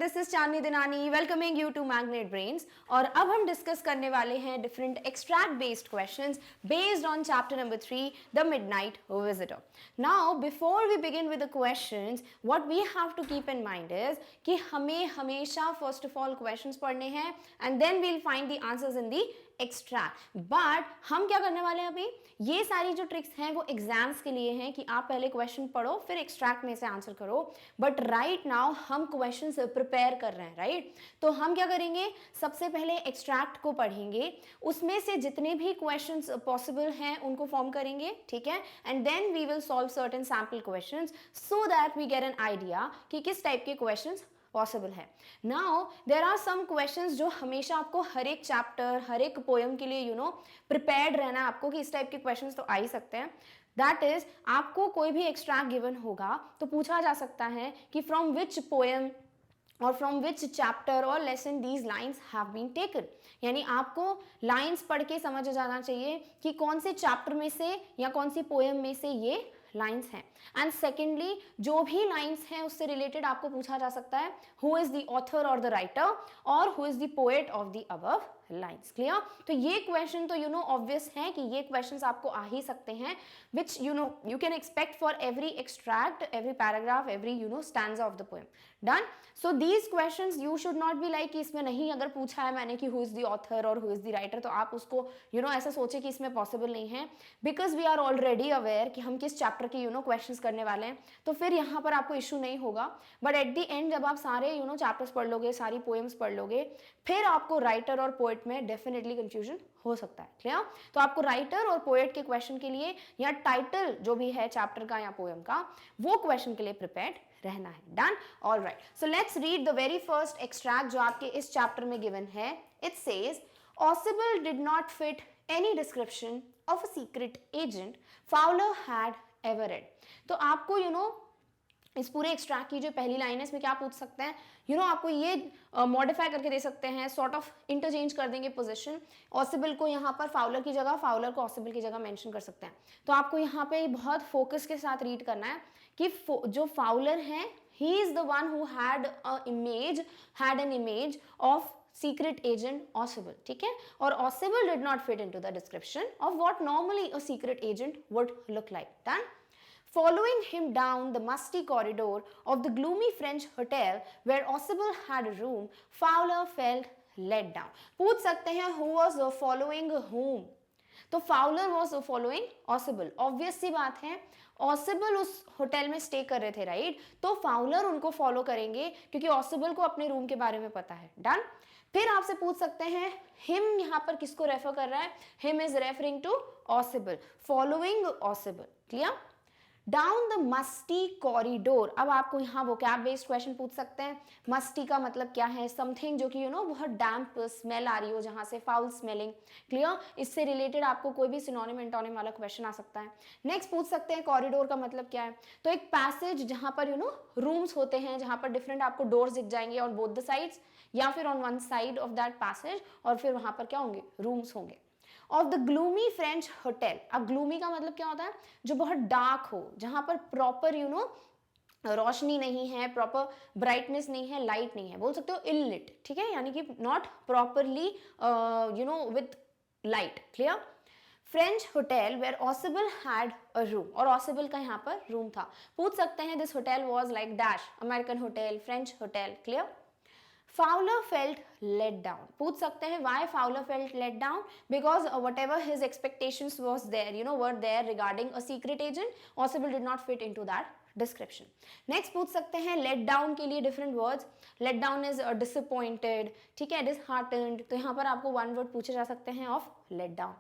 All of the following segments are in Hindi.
This is Chandni Dinani welcoming you to Magnet Brains. और अब हम डिस्कस करने वाले हैं different extract based questions based on chapter number 3 the midnight visitor. Now before we begin with the questions what we have to keep in mind is कि हमें हमेशा फर्स्ट ऑफ ऑल क्वेश्चंस पढ़ने हैं and then we'll find the answers in the extract. But हम क्या करने वाले हैं अभी, ये सारी जो ट्रिक्स हैं वो एग्जाम्स के लिए हैं कि आप पहले क्वेश्चन पढ़ो फिर एक्सट्रैक्ट में से आंसर करो। बट राइट नाउ हम क्वेश्चंस प्रिपेयर कर रहे हैं, राइट? तो हम क्या करेंगे, सबसे पहले एक्सट्रैक्ट को पढ़ेंगे, उसमें से जितने भी क्वेश्चंस पॉसिबल हैं उनको फॉर्म करेंगे, ठीक है? And then we will solve certain sample questions so that we get an idea कि किस टाइप के क्वेश्चंस पॉसिबल है। Now there are some questions जो हमेशा आपको हर एक चैप्टर हर एक पोएम के लिए प्रिपेयर्ड रहना है आपको कि इस टाइप के क्वेश्चंस तो आ ही सकते हैं। दैट इज, आपको कोई भी एक्सट्रैक्ट गिवन होगा तो पूछा जा सकता है कि फ्रॉम विच पोएम और फ्रॉम विच चैप्टर और lesson these lines have been taken. यानी आपको लाइन्स पढ़ के समझ जाना चाहिए कि कौन से चैप्टर में से या कौन सी पोएम में से ये लाइन्स हैं। एंड सेकेंडली, जो भी लाइन्स हैं उससे रिलेटेड आपको पूछा जा सकता है हु इज द ऑथर और द राइटर और who is the poet of the above lines. Clear? तो ये क्वेश्चन तो ऑब्वियस है कि ये क्वेश्चंस आपको आ ही सकते हैं which you can expect for every extract, every paragraph, every stanza of the poem. Done? So these questions you should not be like कि इसमें नहीं, अगर पूछा है मैंने कि हु इज द ऑथर और हु इज द राइटर तो आप उसको ऐसा सोचे कि इसमें पॉसिबल नहीं है, because we are already aware कि हम किस चैप्टर के क्वेश्चंस करने वाले हैं, तो फिर यहाँ पर आपको इशू नहीं होगा। बट एट द एंड जब आप सारे चैप्टर्स पढ़ लोगे, सारी पोएम्स पढ़ लोगे, फिर आपको राइटर और पोएट में डेफिनेटली कंफ्यूजन हो सकता है। क्लियर? तो आपको राइटर और पोएट के क्वेश्चन के लिए या टाइटल जो भी है चैप्टर का या पोएम का, वो क्वेश्चन के लिए प्रिपेयर्ड रहना है। Done? All right, so let's read the very first extract जो आपके इस चैप्टर में गिवन है। It says Ausable did not fit any description of a secret agent Fowler had ever read। तो आपको इस पूरे एक्सट्रैक्ट की जो पहली लाइन है इसमें क्या पूछ सकते हैं, आपको ये मॉडिफाई करके दे सकते हैं, सॉर्ट ऑफ इंटरचेंज कर देंगे पोजीशन। ऑसिबल को यहाँ पर फाउलर की जगह, फाउलर को ऑसिबल की जगह मेंशन कर सकते हैं। तो आपको यहाँ पे बहुत फोकस के साथ रीड करना है कि जो फाउलर है he is the one who had an image of secret agent Ausable, ठीक है? और Ausable did not fit into the description of what normally a secret agent would look like. Done? Following him down the musty corridor of the gloomy French hotel where Ausable had a room, Fowler felt let down. पूछ सकते हैं who was following whom? तो Fowler was following Ausable. Obvious सी बात है, ऑसिबल उस होटल में स्टे कर रहे थे, राइट? तो फाउलर उनको फॉलो करेंगे क्योंकि ऑसिबल को अपने रूम के बारे में पता है। डन? फिर आपसे पूछ सकते हैं हिम यहाँ पर किसको रेफर कर रहा है? Him is referring to Ausable, following Ausable. Clear? Down the musty corridor. अब आपको यहाँ वोकैब बेस्ड क्वेश्चन पूछ सकते हैं। मस्टी का मतलब क्या है? समथिंग जो कि बहुत डैम्प स्मेल आ रही हो, जहाँ से फाउल स्मेलिंग। क्लियर? इससे रिलेटेड आपको कोई भी सिनोनिम एंटोनिम वाला क्वेश्चन आ सकता है। नेक्स्ट पूछ सकते हैं कॉरिडोर का मतलब क्या है? तो एक पैसेज जहाँ पर रूम्स होते हैं, जहाँ पर डिफरेंट आपको डोर्स दिख जाएंगे ऑन बोथ द साइड्स या फिर on one side of that passage, और फिर वहाँ पर क्या होंगे? रूम्स होंगे। Of the gloomy French hotel. अब ग्लूमी का मतलब क्या होता है? जो बहुत डार्क हो, जहां पर प्रॉपर रोशनी नहीं है, प्रॉपर ब्राइटनेस नहीं है, लाइट नहीं है, बोल सकते हो इललिट, ठीक है? यानी कि not properly with light. Clear? French hotel where Ausable had a room, और ऑसिबल का यहाँ पर रूम था। पूछ सकते हैं this hotel was like dash, American hotel, French hotel. Clear? Fowler felt let down. पूछ सकते हैं why Fowler felt let down? Because whatever his expectations was there, were there regarding a secret agent, Ausable did not fit into that description. Next पूछ सकते हैं let down के लिए different words. Let down is disappointed, ठीक है? Disheartened. तो यहाँ पर आपको one word पूछे जा सकते हैं of let down.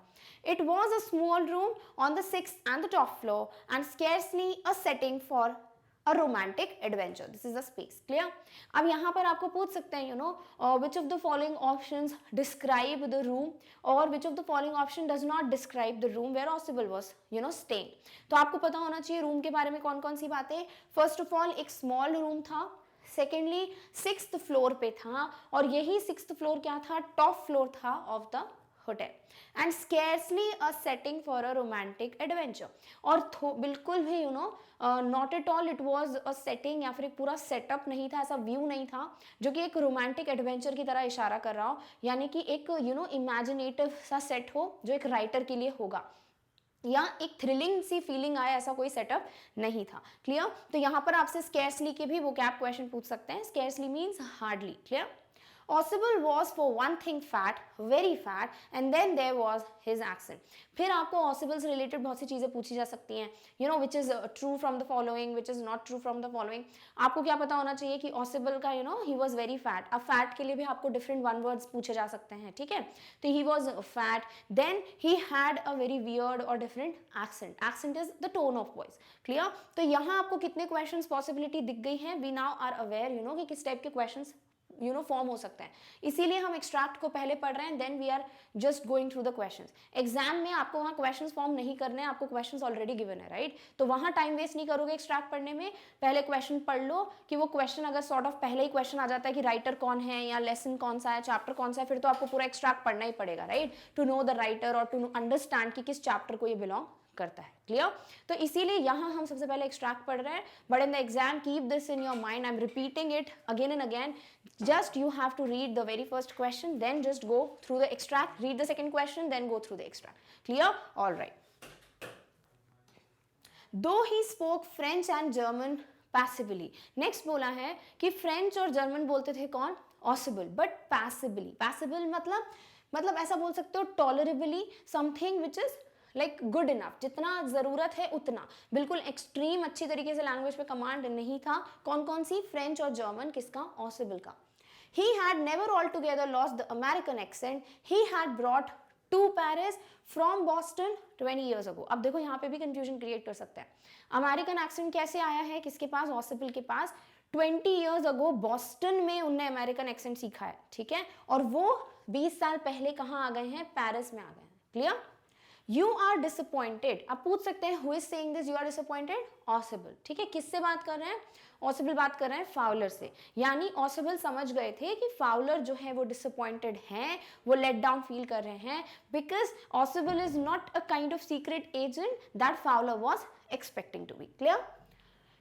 It was a small room on the 6th and the top floor and scarcely a setting for a romantic adventure. This is a space. Clear? अब यहाँ पर आपको पूछ सकते हैं which of the following options describe the room or which of the following option does not describe the room where Ausable was staying. तो आपको पता होना चाहिए रूम के बारे में कौन कौन सी बातें। फर्स्ट ऑफ ऑल एक स्मॉल रूम था, सेकेंडली 6th फ्लोर पे था, और यही 6th फ्लोर क्या था? टॉप फ्लोर था of the hotel and scarcely a setting for a romantic adventure. और बिल्कुल भी not at all it was a setting या फिर एक पूरा सेटअप नहीं था, ऐसा व्यू नहीं था जो कि एक रोमांटिक एडवेंचर की तरह इशारा कर रहा हो, यानी कि एक इमेजिनेटिव सा सेट हो जो एक राइटर के लिए होगा, या एक थ्रिलिंग सी फीलिंग आए, ऐसा कोई सेटअप नहीं था। क्लियर? तो यहाँ पर आपसे स्केर्सली के भी वो कैप क्वेश्चन पूछ सकते हैं। Scarcely means hardly. Clear? Oscible was for one thing fat, very fat, and then there was his accent. फिर आपको Oscible से रिलेटेड बहुत सी चीज़ें पूछी जा सकती हैं, which is true from the following, which is not true from the following. आपको क्या पता होना चाहिए कि Oscible का he was very fat. अब fat के लिए भी आपको different one words पूछे जा सकते हैं, ठीक है? तो he was fat, then he had a very weird or different accent. Accent is the tone of voice. Clear? तो यहाँ आपको कितने questions possibility दिख गई हैं? We now are aware, कि किस टाइप के questions फॉर्म हो सकता है, इसीलिए हम एक्सट्रैक्ट को पहले पढ़ रहे हैं, then we are just going through the questions. Exam में आपको वहाँ क्वेश्चंस फॉर्म नहीं करने हैं, आपको क्वेश्चंस ऑलरेडी गिवन है, राइट? तो वहाँ टाइम वेस्ट नहीं करोगे एक्सट्रैक्ट पढ़ने में, पहले क्वेश्चन पढ़ लो कि वो क्वेश्चन अगर सॉर्ट ऑफ पहले ही क्वेश्चन आ जाता है कि राइटर कौन है या लेसन कौन सा है, चैप्टर कौन सा है, फिर तो आपको पूरा एक्सट्रैक्ट पढ़ना ही पड़ेगा, right? To know the writer और टू अंडरस्टैंड कि किस चैप्टर को ये बिलोंग करता है। क्लियर? तो इसीलिए यहां हम सबसे पहले एक्सट्रैक्ट पढ़ रहे हैं, but in the exam keep this in your mind, I am repeating it again and again, just you have to read the very first question, then just go through the extract, read the second question, then go through the extract. Clear? All right. Though he spoke French and German passively. Next बोला है कि फ्रेंच और जर्मन बोलते थे कौन? Oscible, but passively. Passable मतलब ऐसा बोल सकते हो tolerably, something which is like good enough, जितना ज़रूरत है उतना, बिल्कुल एक्सट्रीम अच्छी तरीके से लैंग्वेज पे कमांड नहीं था। कौन कौन सी? फ्रेंच और जर्मन। किसका? ऑसिबल का। He had never altogether lost the American accent. He had brought to Paris from Boston 20 years ago. अब देखो यहाँ पे भी कंफ्यूजन क्रिएट कर सकता है। अमेरिकन एक्सेंट कैसे आया है किसके पास? ऑसिबल के पास। 20 years ago बॉस्टन में उनने अमेरिकन एक्सेंट सीखा है, ठीक है? और वो 20 साल पहले कहाँ आ गए हैं? पेरिस में आ गए हैं। क्लियर? You are disappointed. अब पूछ सकते हैं who is saying this? You are disappointed? Oscible. ठीक है? किससे बात कर रहे हैं? Oscible बात कर रहे हैं फाउलर से। यानी Oscible समझ गए थे कि फाउलर जो है वो disappointed हैं, वो let down feel कर रहे हैं, because Oscible is not a kind of secret agent that Fowler was expecting to be. Clear?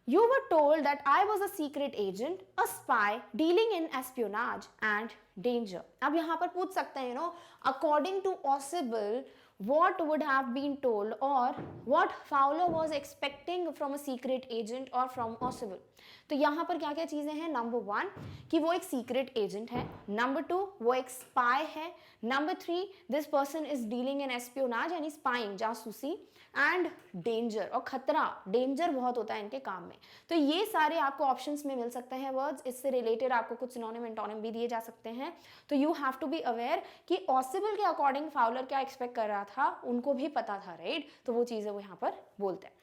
You were told that I was a secret agent, a spy dealing in espionage and danger. अब यहाँ पर पूछ सकते हैं, according to Oscible, what would have been told or what Fowler was expecting from a secret agent or from Oscible. तो यहाँ पर क्या क्या चीज़ें हैं? नंबर 1 कि वो एक सीक्रेट एजेंट है, नंबर 2 वो एक स्पाई है, number 3 this person is dealing in espionage यानी स्पाइंग, जासूसी, एंड डेंजर, और खतरा, डेंजर बहुत होता है इनके काम में। तो ये सारे आपको ऑप्शंस में मिल सकते हैं वर्ड्स। इससे रिलेटेड आपको कुछ सिनोनिम एंटोनिम भी दिए जा सकते हैं। तो you have to be aware कि ऑसिबल के अकॉर्डिंग फाउलर क्या एक्सपेक्ट कर रहा था, उनको भी पता था, राइट? तो वो चीज़ें वो यहाँ पर बोलते हैं।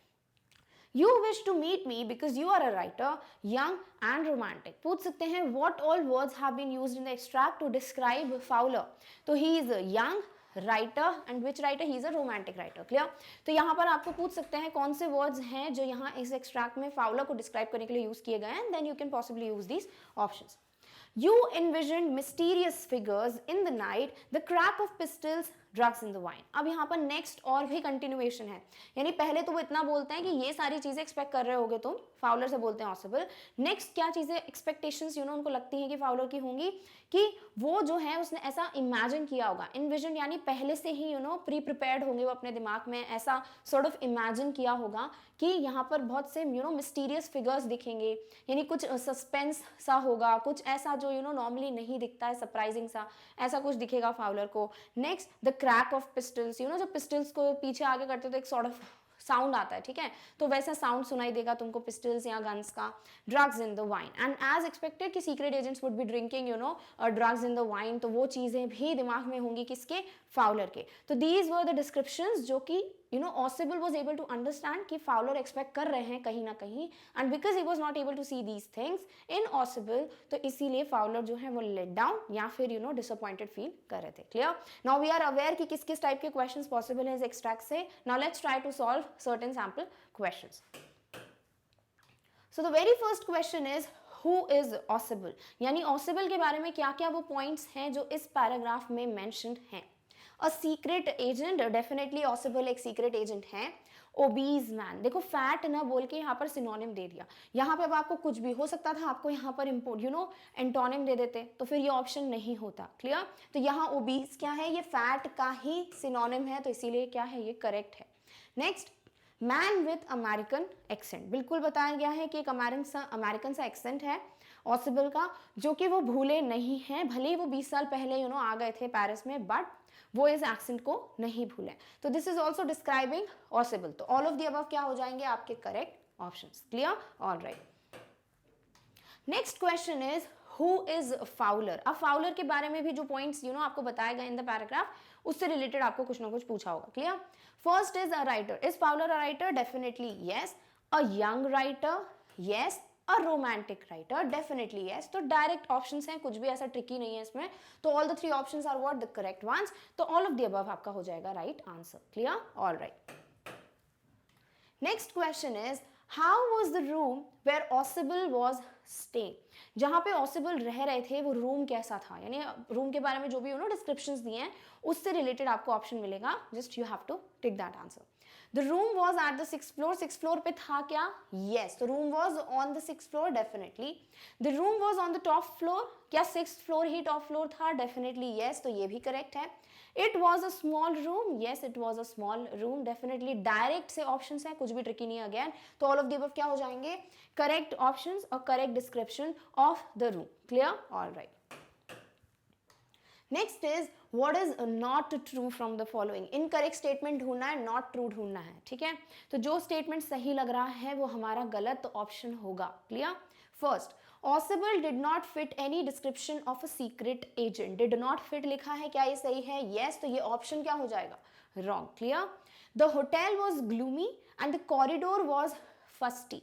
You wish to meet me because you are a writer, young and romantic. पूछ सकते हैं what all words have been used in the extract to describe Fowler. तो he is a young writer and which writer? He is a romantic writer. Clear? तो यहाँ पर आपको पूछ सकते हैं कौन से words हैं जो यहाँ इस extract में Fowler को describe करने के लिए use किए गए हैं, and then you can possibly use these options. You envisioned mysterious figures in the night, the crack of pistols, drugs in the wine. अब यहाँ पर नेक्स्ट और भी कंटिन्यूएशन है, यानी पहले तो वो इतना बोलते हैं कि ये सारी चीजें एक्सपेक्ट कर रहे होगे तुम, फाउलर से बोलते हैं ऑसिबल। नेक्स्ट क्या चीजें एक्सपेक्टेशंस उनको लगती हैं कि फाउलर की होंगी, कि वो जो है उसने ऐसा इमेजिन किया होगा, इन्विजन यानी पहले से ही प्री प्रिपेयर्ड होंगे वो अपने दिमाग में, ऐसा सॉर्ट ऑफ इमेजिन किया होगा कि यहाँ पर बहुत से मिस्टीरियस फिगर्स दिखेंगे, यानी कुछ सस्पेंस सा होगा, कुछ ऐसा जो नॉर्मली नहीं दिखता है, सरप्राइजिंग सा, ऐसा कुछ दिखेगा फाउलर को। Next the crack of pistols, जब पिस्टल्स को पीछे आगे करते तो एक सॉर्ट ऑफ साउंड आता है, ठीक है? तो वैसा साउंड सुनाई देगा तुमको पिस्टल्स या गन्स का। Drugs in the wine, and as expected कि secret agents would be drinking drugs in the wine, तो वो चीजें भी दिमाग में होंगी किसके? फाउलर के। तो दीज वर द डिस्क्रिप्शंस जो कि Oscible was able to understand कि Fowler expect कर रहे हैं कहीं ना कहीं, and because he was not able to see these things in Oscible, तो इसीलिए Fowler जो है वो let down या फिर disappointed feel कर रहे थे। Clear? Now we are aware कि किस किस टाइप के questions possible है इस extract से। Now let's try to solve certain sample questions. So the very first question is who is Oscible, यानी Oscible के बारे में क्या क्या वो points हैं जो इस पैराग्राफ में mentioned हैं। अ सीक्रेट एजेंट, डेफिनेटली ऑसिबल एक सीक्रेट एजेंट है। ओबीज मैन, देखो फैट ना बोल के यहाँ पर सिनोनिम दे दिया, यहाँ पे अब आपको कुछ भी हो सकता था, आपको यहाँ पर इम्पोर्ट एंटोनिम दे देते तो फिर ये ऑप्शन नहीं होता। क्लियर? तो यहाँ ओबीज क्या है, ये फैट का ही सिनोनिम है, तो इसीलिए क्या है, ये करेक्ट है। Next, man with American accent, बिल्कुल बताया गया है कि एक अमेरिकन सा एक्सेंट है ऑसिबल का, जो कि वो भूले नहीं हैं, भले ही वो 20 साल पहले आ गए थे पेरिस में, बट वो इस एक्सेंट को नहीं भूले। तो दिस इज ऑल्सो डिस्क्राइबिंग ऑसिबल। तो ऑल ऑफ दी अबव क्या हो जाएंगे आपके correct options. Clear? Alright. Next question is who is Fowler. अब फाउलर के बारे में भी जो पॉइंट्स आपको बताए गए इन द पैराग्राफ, उससे रिलेटेड आपको कुछ ना कुछ पूछा होगा। Clear? First is a writer. Is Fowler a writer? Definitely yes. A young writer? Yes. A romantic writer? Definitely yes. तो डायरेक्ट ऑप्शंस हैं, कुछ भी ऐसा ट्रिकी नहीं है इसमें। तो all the three options are what, the correct ones. तो ऑल ऑफ द अबव आपका हो जाएगा right answer. Clear? Alright. Next question is how was the room where Ausable was staying. जहां पे ऑसिबल रह रहे थे वो रूम कैसा था, यानी रूम के बारे में जो भी डिस्क्रिप्शंस दिए हैं उससे रिलेटेड आपको ऑप्शन मिलेगा। Just you have to tick that answer. The room was at the 6th floor. 6th floor पे था क्या? Yes. The room was on the 6th floor, definitely. The room was on the top floor. क्या 6th फ्लोर ही टॉप फ्लोर था? Definitely yes. तो ये भी करेक्ट है। It was a small room. Yes, it was a small room, definitely. Direct से ऑप्शन है, कुछ भी ट्रिकी नहीं है अगेन। तो ऑल ऑफ द अबव क्या हो जाएंगे? करेक्ट ऑप्शंस और correct description of the room. Clear? Alright. Next is what is not true from the following. Incorrect statement ढूंढना है, नॉट ट्रू ढूंढना है। ठीक है? तो जो स्टेटमेंट सही लग रहा है वो हमारा गलत ऑप्शन होगा। Clear? First, ऑसिबल did not fit any description of a secret agent. Did not fit लिखा है, क्या ये सही है? यस। तो ये ऑप्शन क्या हो जाएगा? Wrong. Clear? The hotel was gloomy and the corridor was fusty.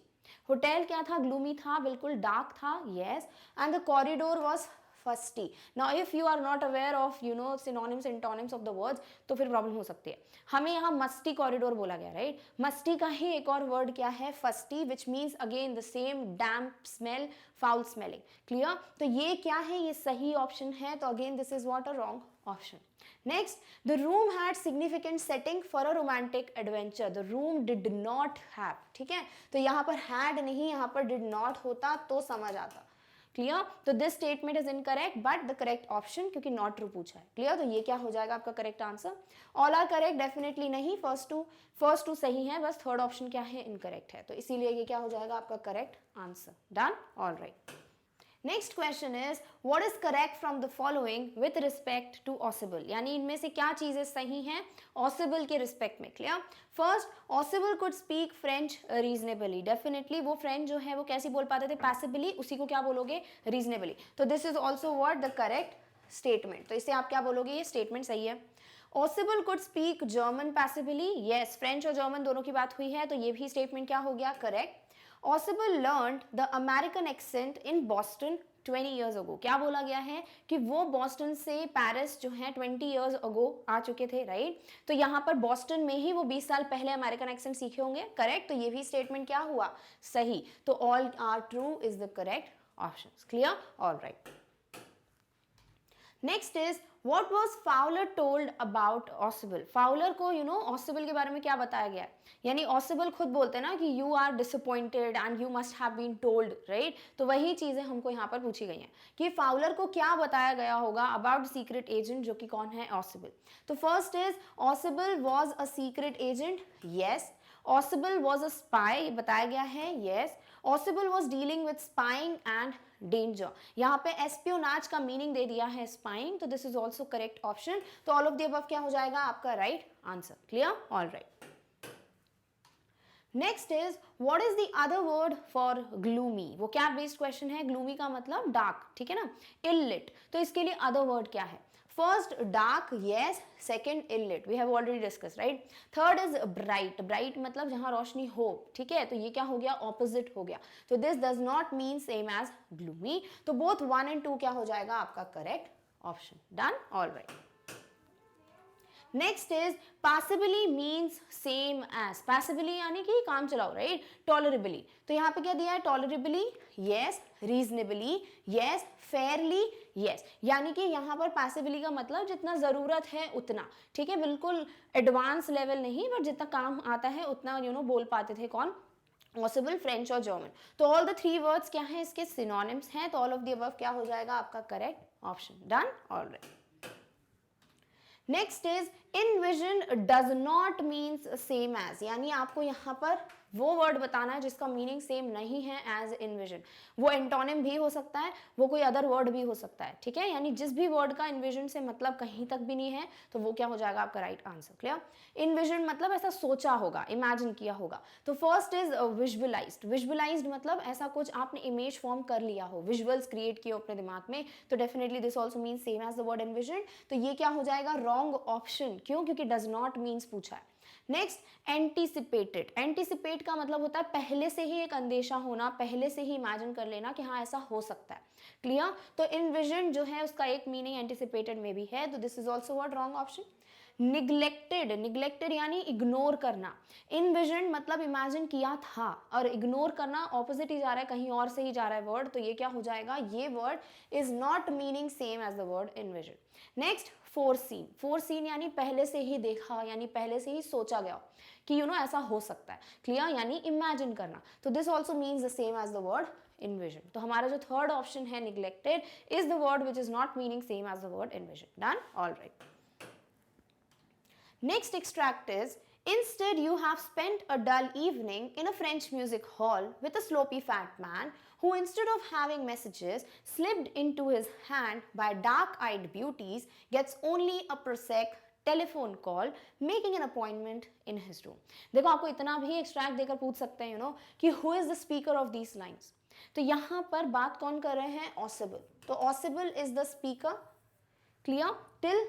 Hotel क्या था? ग्लूमी था, बिल्कुल डार्क था। Yes. And the corridor was fusty. Now if you are not aware of synonyms antonyms of the words, तो फिर प्रॉब्लम हो सकती है। हमें यहाँ मस्टी कॉरिडोर बोला गया, राइट? मस्टी का ही एक और वर्ड क्या है? Fusty, which means again the same damp smell, foul smelling. Clear? तो ये क्या है? ये सही ऑप्शन है। तो again this is what, a wrong option. Next, the room had significant setting for a romantic adventure. The room did not have. ठीक है? तो यहाँ पर हैड नहीं, यहाँ पर डिड नॉट होता तो समझ आता। क्लियर? तो this statement is incorrect, but the correct option, क्योंकि नॉट ट्रू पूछा है। क्लियर? तो ये क्या हो जाएगा आपका correct answer? All are correct? Definitely नहीं। फर्स्ट टू सही है, बस थर्ड ऑप्शन क्या है? इनकरेक्ट है। तो इसीलिए ये क्या हो जाएगा आपका correct answer. Done? Alright. Next question is what is correct from the following with respect to Ausable. यानी इनमें से क्या चीजें सही हैं ऑसिबल के रिस्पेक्ट में। Clear? First, ऑसिबल could speak French reasonably. Definitely वो फ्रेंच जो है वो कैसी बोल पाते थे? पैसिबली। उसी को क्या बोलोगे? रीजनेबली। तो this is also what, the correct statement. तो इसे आप क्या बोलोगे? ये स्टेटमेंट सही है। Ausable could speak German passably. Yes, French और जर्मन दोनों की बात हुई है, तो ये भी स्टेटमेंट क्या हो गया? Correct. ऑसिबल learned the American accent in Boston 20 years ago। क्या बोला गया है? कि वो बॉस्टन से पेरिस जो है 20 years ago आ चुके थे, राइट? तो यहाँ पर बॉस्टन में ही वो 20 साल पहले अमेरिकन एक्सेंट सीखे होंगे। करेक्ट? तो ये भी स्टेटमेंट क्या हुआ? सही। तो all are true is the correct options. Clear? Alright. Next is what was Fowler told about Ausable. Fowler को ऑसिबल के बारे में क्या बताया गया है? यानी ऑसिबल खुद बोलते हैं ना कि you are disappointed and you must have been told, right? तो वही चीजें हमको यहाँ पर पूछी गई हैं कि फाउलर को क्या बताया गया होगा अबाउट सीक्रेट एजेंट, जो कि कौन है? ऑसिबल। तो first is ऑसिबल was a secret agent. Yes. ऑसिबल was a spy, बताया गया है। Yes. ऑसिबल was dealing with spying and danger. यहाँ पे एस्पियोनाज का मीनिंग दे दिया है स्पाइंग, तो this is also correct option. तो ऑल ऑफ द अबव क्या हो जाएगा आपका right answer. Clear? Alright. Next is what is the other word for gloomy. वो क्या बेस्ड क्वेश्चन है। ग्लूमी का मतलब डार्क, ठीक है ना? इलिट, तो इसके लिए अदर वर्ड क्या है? First dark, yes. Second ill-lit, we have already discuss, right? Third is bright. Bright मतलब जहां रोशनी हो, ठीक है? तो ये क्या हो गया? ऑपोजिट हो गया। तो this does not mean same as gloomy. तो बोथ 1 and 2 क्या हो जाएगा आपका correct option. Done? Alright. Next is passively means same as, passively यानी कि काम चलाओ, राइट. tolerably, तो यहाँ पे क्या दिया है, tolerably yes, reasonably yes, fairly yes, यानी कि यहाँ पर passively का मतलब जितना जरूरत है उतना, ठीक है, बिल्कुल एडवांस लेवल नहीं, बट जितना काम आता है उतना बोल पाते थे कौन, पॉसिबल, फ्रेंच और जर्मन. तो ऑल द थ्री वर्ड्स क्या हैं, इसके सिनोनिम्स हैं, तो ऑल ऑफ द अबव क्या हो जाएगा आपका correct option. Done. Alright. Next is envision does not means same as, यानी आपको यहाँ पर वो वर्ड बताना है जिसका मीनिंग सेम नहीं है एज envision. वो एंटोनिम भी हो सकता है, वो कोई अदर वर्ड भी हो सकता है, ठीक है, यानी जिस भी वर्ड का envision से मतलब कहीं तक भी नहीं है तो वो क्या हो जाएगा आपका राइट आंसर. क्लियर. envision मतलब ऐसा सोचा होगा, इमेजिन किया होगा. तो फर्स्ट इज विजुअलाइज्ड. विजुअलाइज्ड मतलब ऐसा कुछ आपने इमेज फॉर्म कर लिया हो, विजुअल्स क्रिएट किए अपने दिमाग में, तो definitely this also mean same as the word envision. तो ये क्या हो जाएगा, रॉन्ग ऑप्शन. क्यों, क्योंकि डज नॉट मीन्स पूछा है. Next anticipated. एंटीसिपेट का मतलब होता है पहले से ही एक अंदेशा होना, पहले से ही इमेजिन कर लेना कि हाँ ऐसा हो सकता है. क्लियर. तो इनविजन जो है उसका एक मीनिंग एंटीसिपेटेड में भी है, तो this is also what wrong option. Neglected. Neglected यानी इग्नोर करना. इनविजन मतलब इमेजिन किया था, और इग्नोर करना ऑपोजिट ही जा रहा है, कहीं और से ही जा रहा है वर्ड, तो ये क्या हो जाएगा, ये word is not meaning same as the word envision. Next foreseen. Foreseen यानी पहले से ही देखा, यानी पहले से ही सोचा गया कि ऐसा हो सकता है. क्लियर. यानी इमेजिन करना, तो this also means the same as the word envision. तो हमारा जो थर्ड ऑप्शन है neglected is the word which is not meaning same as the word envision. Done. All right. Next extract is, instead you have spent a dull evening in a French music hall with a sloppy fat man who, instead of having messages slipped into his hand by dark-eyed beauties, gets only a prosaic telephone call making an appointment in his room. देखो आपको इतना भी एक्सट्रैक्ट देकर पूछ सकते हैं कि who is the speaker of these lines. तो यहाँ पर बात कौन कर रहे हैं, ऑसिबल. तो Ausable is the speaker. Clear. Till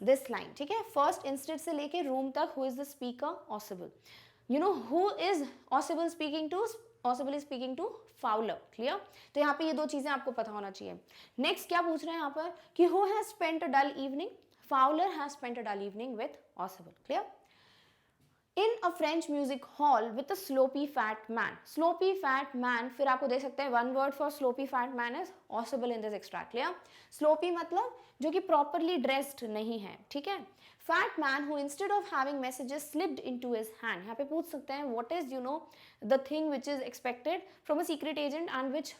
this line, ठीक है, फर्स्ट इंस्टेड से लेके रूम तक, who is the speaker, Ausable. Who is Ausable speaking to, Ausable is speaking to Fowler. Clear. तो यहाँ पे ये दो चीजें आपको पता होना चाहिए. नेक्स्ट क्या पूछ रहे हैं यहाँ पर कि who has spent a dull evening. Fowler has spent a dull evening with Ausible. Clear? In a French music hall with a sloppy fat man. Sloppy fat man, फिर आपको दे सकते हैं one word for sloppy fat man is Ausible in this extract. Clear? Sloppy मतलब जो कि properly dressed नहीं है, ठीक है. Fat man who instead of having messages slipped into his hand. यहाँ पे पूछ सकते हैं what is the thing which is expected from a secret agent and which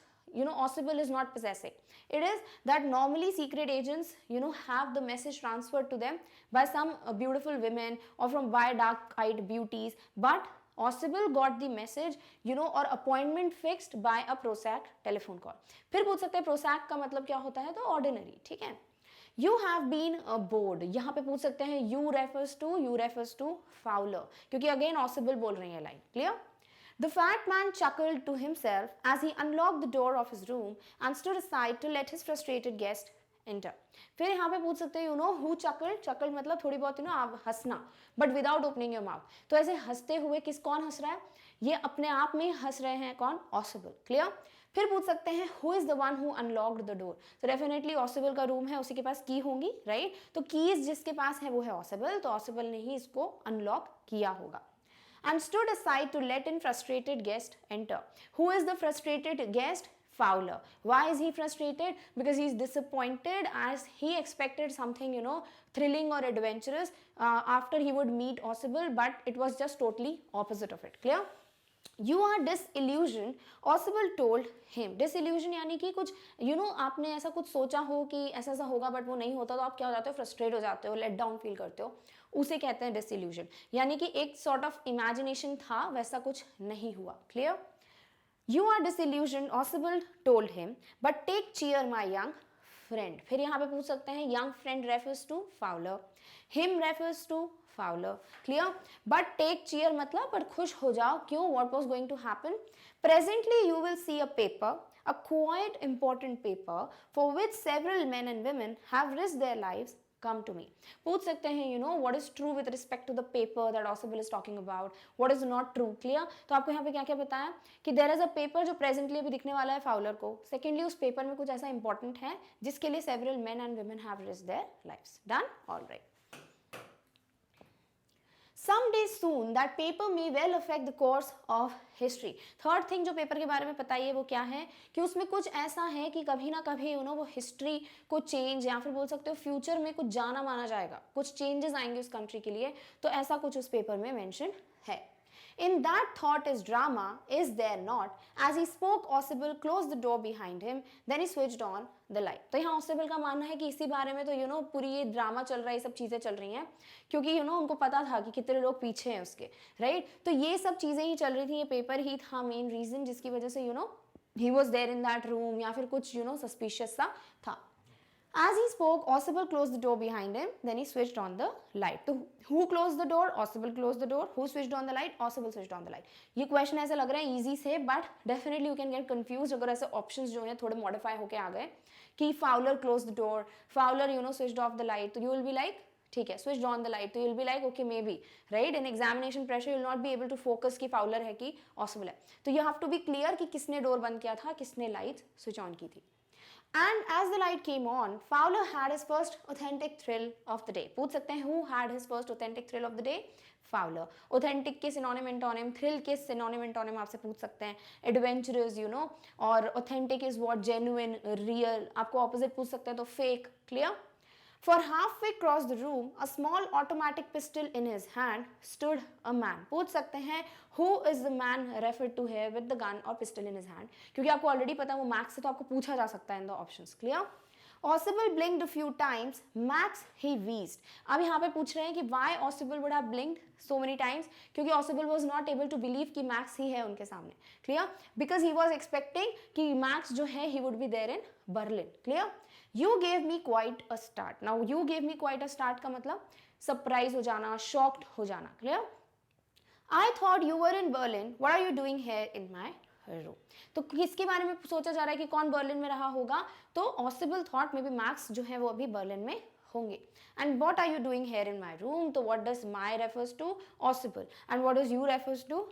Ausible is not possessing. It is that normally secret agents have the message transferred to them by some beautiful women or by dark-eyed beauties, but Ausible got the message or appointment fixed by a prosaic telephone call. फिर पूछ सकते हैं prosaic का मतलब क्या होता है, तो ordinary. ठीक है. You have been bored. यहाँ पे पूछ सकते हैं you refers to Fowler, क्योंकि again Ausible बोल रही है line. Clear? The fat man chuckled to himself as he unlocked the door of his room and stood aside to let his frustrated guest enter. फिर यहाँ पे पूछ सकते हैं who chuckled. chuckled मतलब थोड़ी बहुत आप हंसना, but without opening your mouth. तो ऐसे हंसते हुए कौन हंस रहा है, ये अपने आप में हंस रहे हैं कौन, Ausible. Clear? फिर पूछ सकते हैं who is the one who unlocked the door. तो डेफिनेटली Ausible का रूम है, उसी के पास की होंगी, राइट. तो कीज जिसके पास है वो है Ausible, तो Ausible ने ही इसको अनलॉक किया होगा. And stood aside to let in frustrated guest enter. Who is the frustrated guest? Fowler. Why is he frustrated? Because he is disappointed as he expected something, thrilling or adventurous after he would meet Ausible, but it was just totally opposite of it. Clear? You are disillusioned, Ausible told him. Disillusion यानी कि कुछ आपने ऐसा कुछ सोचा हो कि ऐसा ऐसा होगा बट वो नहीं होता, तो आप क्या हो जाते हो, फ्रस्ट्रेट हो जाते हो, लेट डाउन फील करते हो, उसे कहते हैं डिसइल्यूजन. यानी कि एक सॉर्ट ऑफ इमेजिनेशन था, वैसा कुछ नहीं हुआ. Clear. You are disillusioned, Ausible told him, but take cheer, my young friend. फिर यहाँ पे पूछ सकते हैं young friend refers to Fowler, him refers to Fowler. Clear? But take cheer मतलब पर खुश हो जाओ. क्यों? What was going to happen? Presently you will see a paper, a quite important paper for which several men and women have risked their lives. Come to me. पूछ सकते हैं what is true with respect to the paper that Ausible is talking about, what is not true. Clear? तो आपको यहाँ पे क्या क्या बताया कि there is a paper जो presently अभी दिखने वाला है Fowler को. Secondly उस पेपर में कुछ ऐसा important है जिसके लिए several men and women have risked their lives. Done? All right. Someday soon that paper may well affect the course of history. Third thing जो पेपर के बारे में पता है वो क्या है कि उसमें कुछ ऐसा है कि कभी ना कभी वो हिस्ट्री को चेंज या फिर बोल सकते हो फ्यूचर में कुछ जाना माना जाएगा, कुछ चेंजेस आएंगे उस कंट्री के लिए, तो ऐसा कुछ उस पेपर में मेंशन है. In that thought is drama, is there not? As he spoke, Osibel closed the door behind him, then he switched on the light. तो यहाँ Osibel का मानना है कि इसी बारे में तो पूरी ये ड्रामा चल रहा है, ये सब चीज़ें चल रही हैं, क्योंकि उनको पता था कि कितने लोग पीछे हैं उसके, राइट? तो ये सब चीज़ें ही चल रही थी, ये पेपर ही था मेन रीज़न जिसकी वजह से he was there in that room या फिर कुछ सस्पिशियस सा था. As he spoke, Osibel closed the door behind him. Then he switched on the light. तो who closed the door? Osibel closed the door. Who switched on the light? Osibel switched on the light. ये question ऐसा लग रहा है easy से, but definitely you can get confused अगर ऐसे options जो हैं थोड़े modify होके आ गए कि Fowler closed the door, Fowler switched off the light. तो you will be like ठीक है, switched on the light. तो you'll be like okay maybe, right? In examination pressure you'll not be able to focus कि Fowler है कि Osibel है. तो you have to be clear कि किसने door बंद किया था, किसने light switch on की थी. And as the light came on, Fowler had his first authentic thrill of the day. पूछ सकते हैं who had his first authentic thrill of the day? Fowler. Authentic के synonym antonym, thrill के synonym antonym आपसे पूछ सकते हैं. Adventurous, और authentic is what? Genuine, real. आपको opposite पूछ सकते हैं तो fake. Clear? For halfway across the room, a small automatic pistol in his hand, stood a man. पूछ सकते हैं who is the man referred to here with the gun or pistol in his hand? क्योंकि आपको already पता है वो Max से, तो आपको पूछा जा सकता है in the options. Clear? Osibel blinked a few times. Max he wheezed. अब यहाँ पे पूछ रहे हैं कि why Osibel would have blinked so many times? क्योंकि Osibel was not able to believe कि Max ही है उनके सामने. Clear? Because he was expecting कि Max जो है he would be there in Berlin. Clear? You gave me quite a start. Now you gave me quite a start का मतलब surprise हो जाना, shocked हो जाना. Clear? I thought you were in Berlin. What are you doing here in my room? तो किसके बारे में सोचा जा रहा है कि कौन बर्लिन में रहा होगा? तो Osibel thought maybe Max जो है वो अभी बर्लिन में होंगे. And what are you doing here in my room? तो what does my refers to? Osibel. And what does you refers to?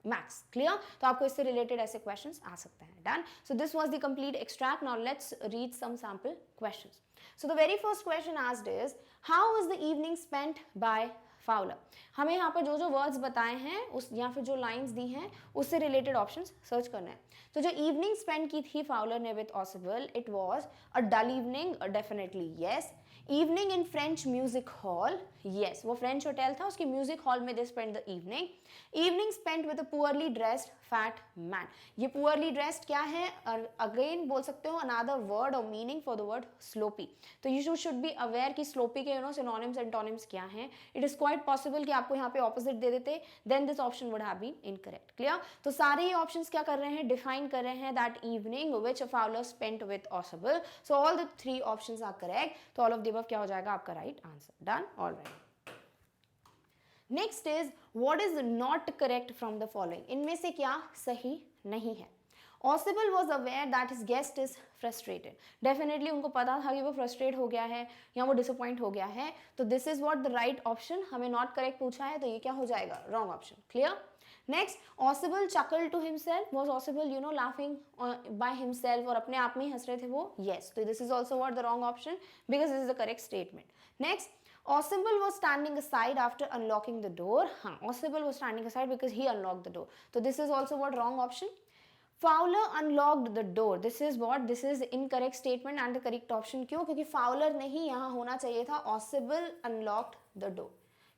Max. Clear? तो आपको इससे related ऐसे questions आ सकते हैं. Done? So this was the complete extract. Now let's read some sample questions. So the very first question asked is, how was the evening spent by Fowler? हमें यहाँ पर जो वर्ड्स बताए हैं उस या फिर जो लाइंस दी हैं उससे रिलेटेड ऑप्शंस सर्च करना है. तो जो इवनिंग स्पेंड की थी फाउलर ने with Osibel, it was a dull evening, definitely yes. Evening in French music hall, yes, वो फ्रेंच होटल था, उसके म्यूजिक हॉल में they spend the evening. Evening spent with a poorly dressed fat man. ये पुअरली ड्रेस्ड क्या है? अगेन बोल सकते हो अनदर वर्ड और meaning for the word sloppy. तो यू शुड बी अवेयर कि स्लोपी के सिनोनिम्स एंटोनिम्स क्या हैं. इट इज क्वाइट पॉसिबल कि आपको यहाँ पे ऑपोजिट दे देते, then this option would have been incorrect. Clear? तो सारे ये ऑप्शंस क्या कर रहे हैं? डिफाइन कर रहे हैं that evening which Fowler spent with Osibel. So all the three options are correct. तो all of the above क्या हो जाएगा आपका right answer. Done? Alright. Next is what is not correct from the following. इनमें से क्या सही नहीं है? Osibel was aware that his guest is frustrated. Definitely उनको पता था कि वो frustrate हो गया है या वो disappoint हो गया है. तो this is what the right option. हमें not correct पूछा है तो ये क्या हो जाएगा? Wrong option. Clear? Next, Osibel chuckled to himself. Was Osibel laughing by himself और अपने आप में ही हंस रहे थे वो? Yes. तो this is also what the wrong option because this is the correct statement. Next, Osibel was standing aside after unlocking the door. हाँ, Osibel was standing aside because he unlocked the door. So this is also what wrong option. Fowler unlocked the door. This is what? This is incorrect statement and the correct option. क्यों? क्योंकि Fowler नहीं यहाँ होना चाहिए था. Osibel unlocked the door.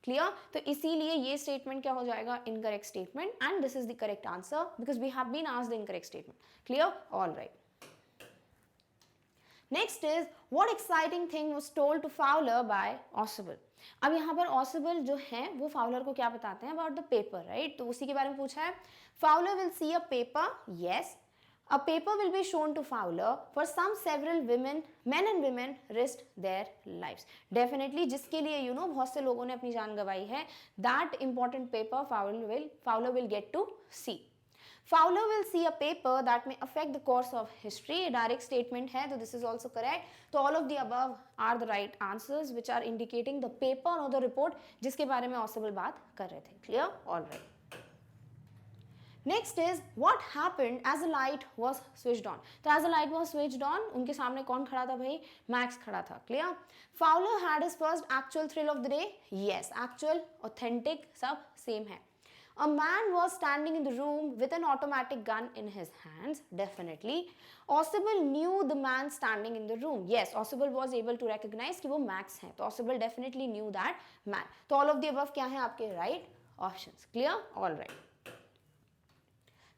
Clear? तो इसीलिए ये statement क्या हो जाएगा? Incorrect statement. And this is the correct answer because we have been asked the incorrect statement. Clear? All right. Next is what exciting thing was told to Fowler by Osibel. अब यहाँ पर Osibel जो है वो Fowler को क्या बताते हैं? About the paper, right? तो उसी के बारे में पूछा है. Fowler will see a paper. Yes. A paper will be shown to Fowler. For some several women, men and women risked their lives. Definitely जिसके लिए बहुत से लोगों ने अपनी जान गंवाई है. That important paper Fowler will get to see. Fowler will see a paper that may affect the course of history. A direct statement है तो this is also correct. तो all of the above are the right answers which are indicating the paper or the report जिसके बारे में Osibel बात कर रहे थे. Clear? All right. Next is what happened as a light was switched on. तो as a light was switched on, उनके सामने कौन खड़ा था भाई? मैक्स खड़ा था. Clear? Fowler had his first actual thrill of the day. Yes, actual, authentic सब सेम है. A man was standing in the room with an automatic gun in his hands. Definitely. Osibel knew the man standing in the room. Yes, Osibel was able to recognize कि वो Max है. तो Osibel definitely knew that man. तो all of the above क्या है आपके right options? Clear? All right.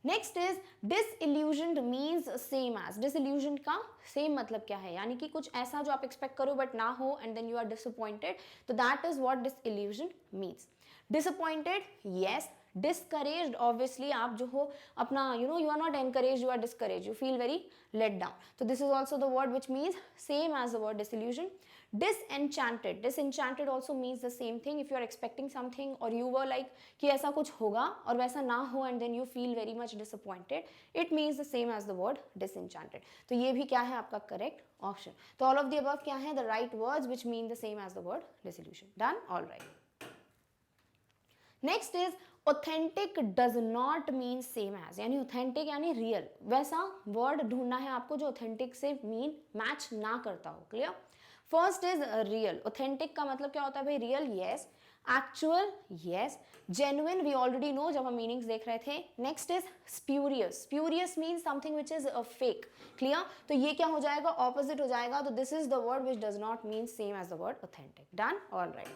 Next is disillusioned means same as. disillusioned का सेम मतलब क्या है? यानी कि कुछ ऐसा जो आप एक्सपेक्ट करो बट ना हो and then you are disappointed. तो that is what disillusioned means. disappointed, yes. discouraged, obviously आप जो हो अपना you are not encouraged, you are discouraged, you feel very let down. So this is also the word which means same as the word disillusion. disenchanted, disenchanted also means the same thing. if you are expecting something or you were like कि ऐसा कुछ होगा और वैसा ना हो and then you feel very much disappointed, it means the same as the word disenchanted. तो ये भी क्या है आपका correct option. तो all of the above क्या है? the right words which mean the same as the word disillusion. done? all right. Next is authentic does not mean same as. यानी ऑथेंटिक यानी रियल, वैसा वर्ड ढूंढना है आपको जो ऑथेंटिक से मीन मैच ना करता हो. Clear? First is real. Authentic का मतलब क्या होता है भाई? Real, yes. Actual, yes. Genuine we already know जब हम मीनिंग्स देख रहे थे. Next is spurious. Spurious mean something which is a fake. Clear? तो ये क्या हो जाएगा? ऑपोजिट हो जाएगा. तो this is the word which does not mean same as the word authentic. Done? All right.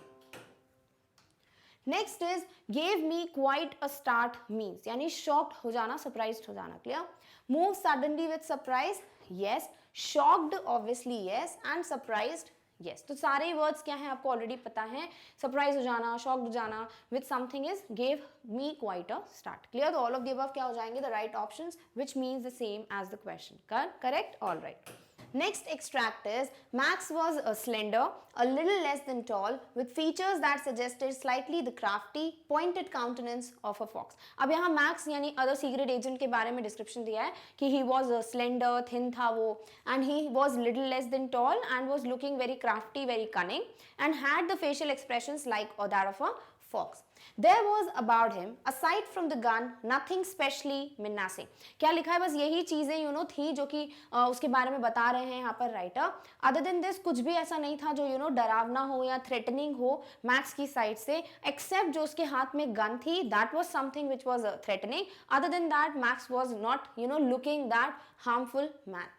Next is gave me quite a start means यानी शॉक्ड हो जाना, सरप्राइज्ड हो जाना. Clear? Move suddenly with surprise, yes. Shocked obviously yes, and surprised yes. तो सारे वर्ड्स क्या हैं आपको ऑलरेडी पता है. सरप्राइज हो जाना, शॉक्ड हो जाना with something is gave me quite a start. Clear? तो ऑल ऑफ द अबव क्या हो जाएंगे? The right options which means the same as the question. Correct? All right. Next extract is Max was slender, a little less than tall, with features that suggested slightly the crafty, pointed countenance of a fox. अब यहाँ Max यानी other secret agent के बारे में description दिया है कि he was slender, thin था वो, and he was little less than tall and was looking very crafty, very cunning, and had the facial expressions like that of a fox. There was about him, aside from the gun, nothing specially menacing. क्या लिखा है? बस यही चीजें थी जो कि उसके बारे में बता रहे हैं यहाँ पर राइटर. अदर देन दिस कुछ भी ऐसा नहीं था जो डरावना हो या थ्रेटनिंग हो मैक्स की साइड से, एक्सेप्ट जो उसके हाथ में गन थी, that was something which was threatening. Other than that max was not looking that harmful man.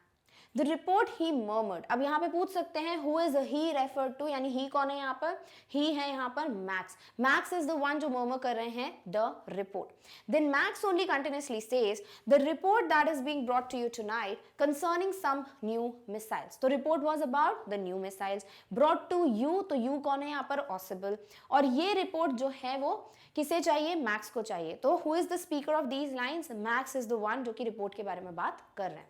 The report he murmured. अब यहाँ पे पूछ सकते हैं who is he referred to, यानी he कौन है यहाँ पर? he है यहाँ पर Max. Max is the one जो murmur कर रहे हैं the report. Then Max only continuously says the report that is being brought to you tonight concerning some new missiles. तो report was about the new missiles brought to you. तो you कौन है यहाँ पर? Osibel. और ये report जो है वो किसे चाहिए? Max को चाहिए. तो who is the speaker of these lines? Max is the one जो कि report के बारे में बात कर रहे हैं.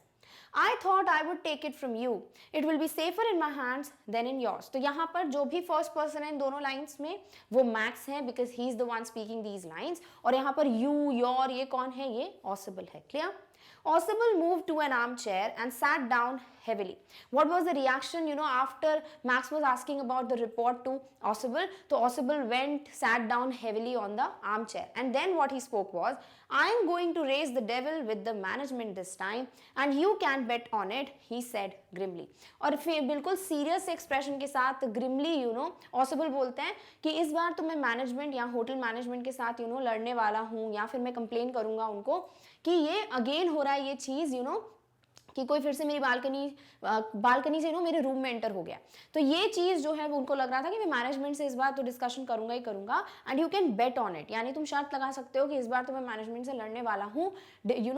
I thought I would take it from you. It will be safer in my hands than in yours. तो यहाँ पर जो भी first person है इन दोनों lines में वो Max है because he is the one speaking these lines. और यहाँ पर you, your ये कौन है? ये Osibel है. Clear? Osibel moved to an armchair and sat down heavily. What was the reaction, after Max was asking about the report to Osibel? So Osibel sat down heavily on the armchair. And then what he spoke was, I am going to raise the devil with the management this time and you can bet on it, he said grimly. और फिर बिल्कुल serious expression के साथ grimly, Osibel बोलते हैं कि इस बार तो मैं management या होटल management के साथ, लड़ने वाला हूँ या फिर मैं complain करूँगा उनको कि ये again हो रहा है ये चीज़, कि कोई फिर से मेरी बालकनी से मेरे रूम में एंटर हो गया. तो ये चीज़ जो है वो उनको लग रहा था कि मैं मैनेजमेंट से इस बार तो डिस्कशन करूंगा ही करूंगा and you can bet on it. यानी तुम शर्त लगा सकते हो कि इस बार तो मैं मैनेजमेंट से लड़ने वाला हूँ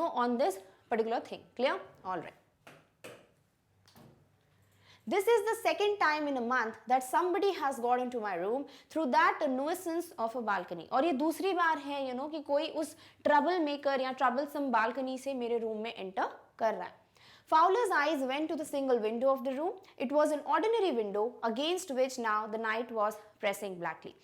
on this particular thing. Clear? All right. This is the second time in a month that somebody has got into my room through that nuisance of a balcony. और ये दूसरी बार है कि कोई उस ट्रबल मेकर या ट्रबलसम बालकनी से मेरे रूम में एंटर कर रहा है. Fowler's eyes went to the single window of the room. It was an ordinary window against which now the night was pressing blackly.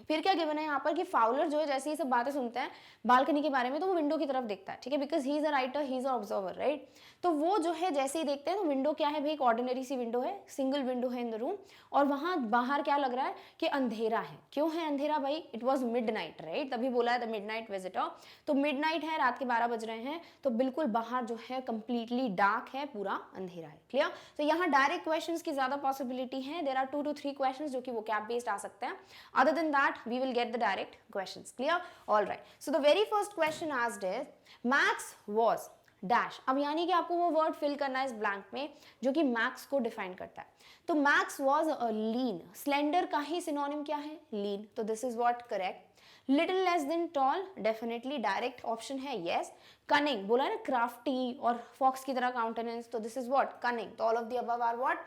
फिर क्या गिवन है यहाँ पर कि फाउलर जो है जैसे ये सब बातें सुनते हैं बालकनी के बारे में तो वो विंडो की तरफ देखता है, ठीक है, because he is a writer, he is a observer, right. तो वो जो है जैसे ही देखते हैं तो विंडो क्या है भाई, एक ऑर्डिनरी सी विंडो है, सिंगल विंडो है इन द रूम, और वहां बाहर क्या लग रहा है कि अंधेरा है। क्यों है अंधेरा भाई, इट वॉज मिडनाइट, राइट, तभी बोला है द मिडनाइट विजिटर। तो मिडनाइट है, रात के 12 बज रहे हैं, तो बिल्कुल बाहर जो है कंप्लीटली डार्क है, पूरा अंधेरा है, क्लियर। तो यहाँ डायरेक्ट क्वेश्चंस की ज्यादा पॉसिबिलिटी है, देयर आर 2 to 3 क्वेश्चंस जो कि वो कैप बेस्ड आ सकते हैं, other than that we will get the direct questions, clear, all right। so the very first question asked is max was dash। अब यानी कि आपको वो वर्ड फिल करना है इस ब्लैंक में जो कि मैक्स को डिफाइन करता है। तो Max was a lean, slender का ही सिनोनिम क्या है, लीन, तो this is what correct. Little less than tall, definitely direct option है यस। कनिंग बोला है ना, क्राफ्टी और फॉक्स की तरह काउंटेनेंस, तो दिस इज व्हाट कनिंग। तो all of the above are what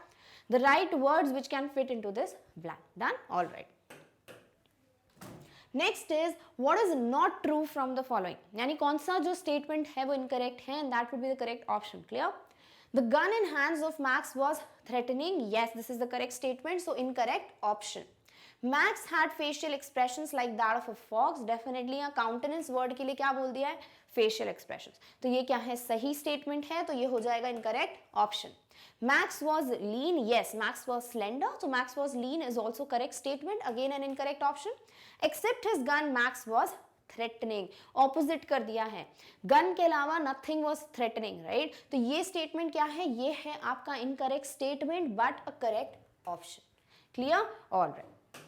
the right words which can fit into this blank, done, all right. Next is what is not true from the following, यानी कौन सा जो स्टेटमेंट है वो इनकरेक्ट है, and that would be the correct option, clear. The gun in hands of Max was threatening, yes, this is the correct statement, so incorrect option। Max had facial expressions like that of a fox, definitely यहाँ countenance word के लिए क्या बोल दिया है, facial expressions, तो ये क्या है, सही statement है, तो ये हो जाएगा incorrect option। Max was lean, yes, Max was slender, so Max was lean is also correct statement, again an incorrect option। Except his gun, Max was threatening, opposite कर दिया है, गन के अलावा नथिंग वाज थ्रेटनिंग, राइट। तो ये स्टेटमेंट क्या है, ये है आपका incorrect statement but a correct option, clear, alright.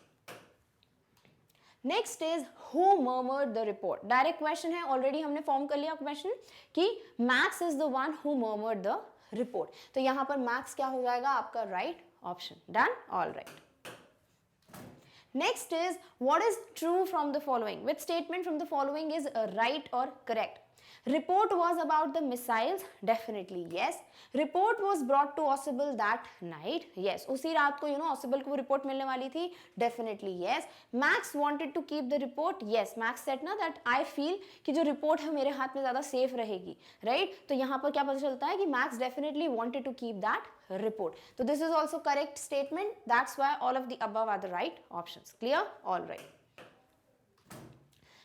Next is who murmured the report, direct question है, ऑलरेडी हमने फॉर्म कर लिया क्वेश्चन कि max is the one who murmured the report, तो यहां पर मैक्स क्या हो जाएगा आपका right option, done, alright. Next is what is true from the following, which statement from the following is right or correct। Report was about the missiles, definitely yes। Report was brought to Ausable that night, yes, उसी रात को Ausable को रिपोर्ट मिलने वाली थी, definitely yes। Max wanted to keep the report, yes, Max said ना that I feel कि जो रिपोर्ट है मेरे हाथ में ज़्यादा सेफ रहेगी, right। तो यहाँ पर क्या पता चलता है कि Max definitely wanted to keep that report, so this is also correct statement, that's why all of the above are the right options, clear, all right।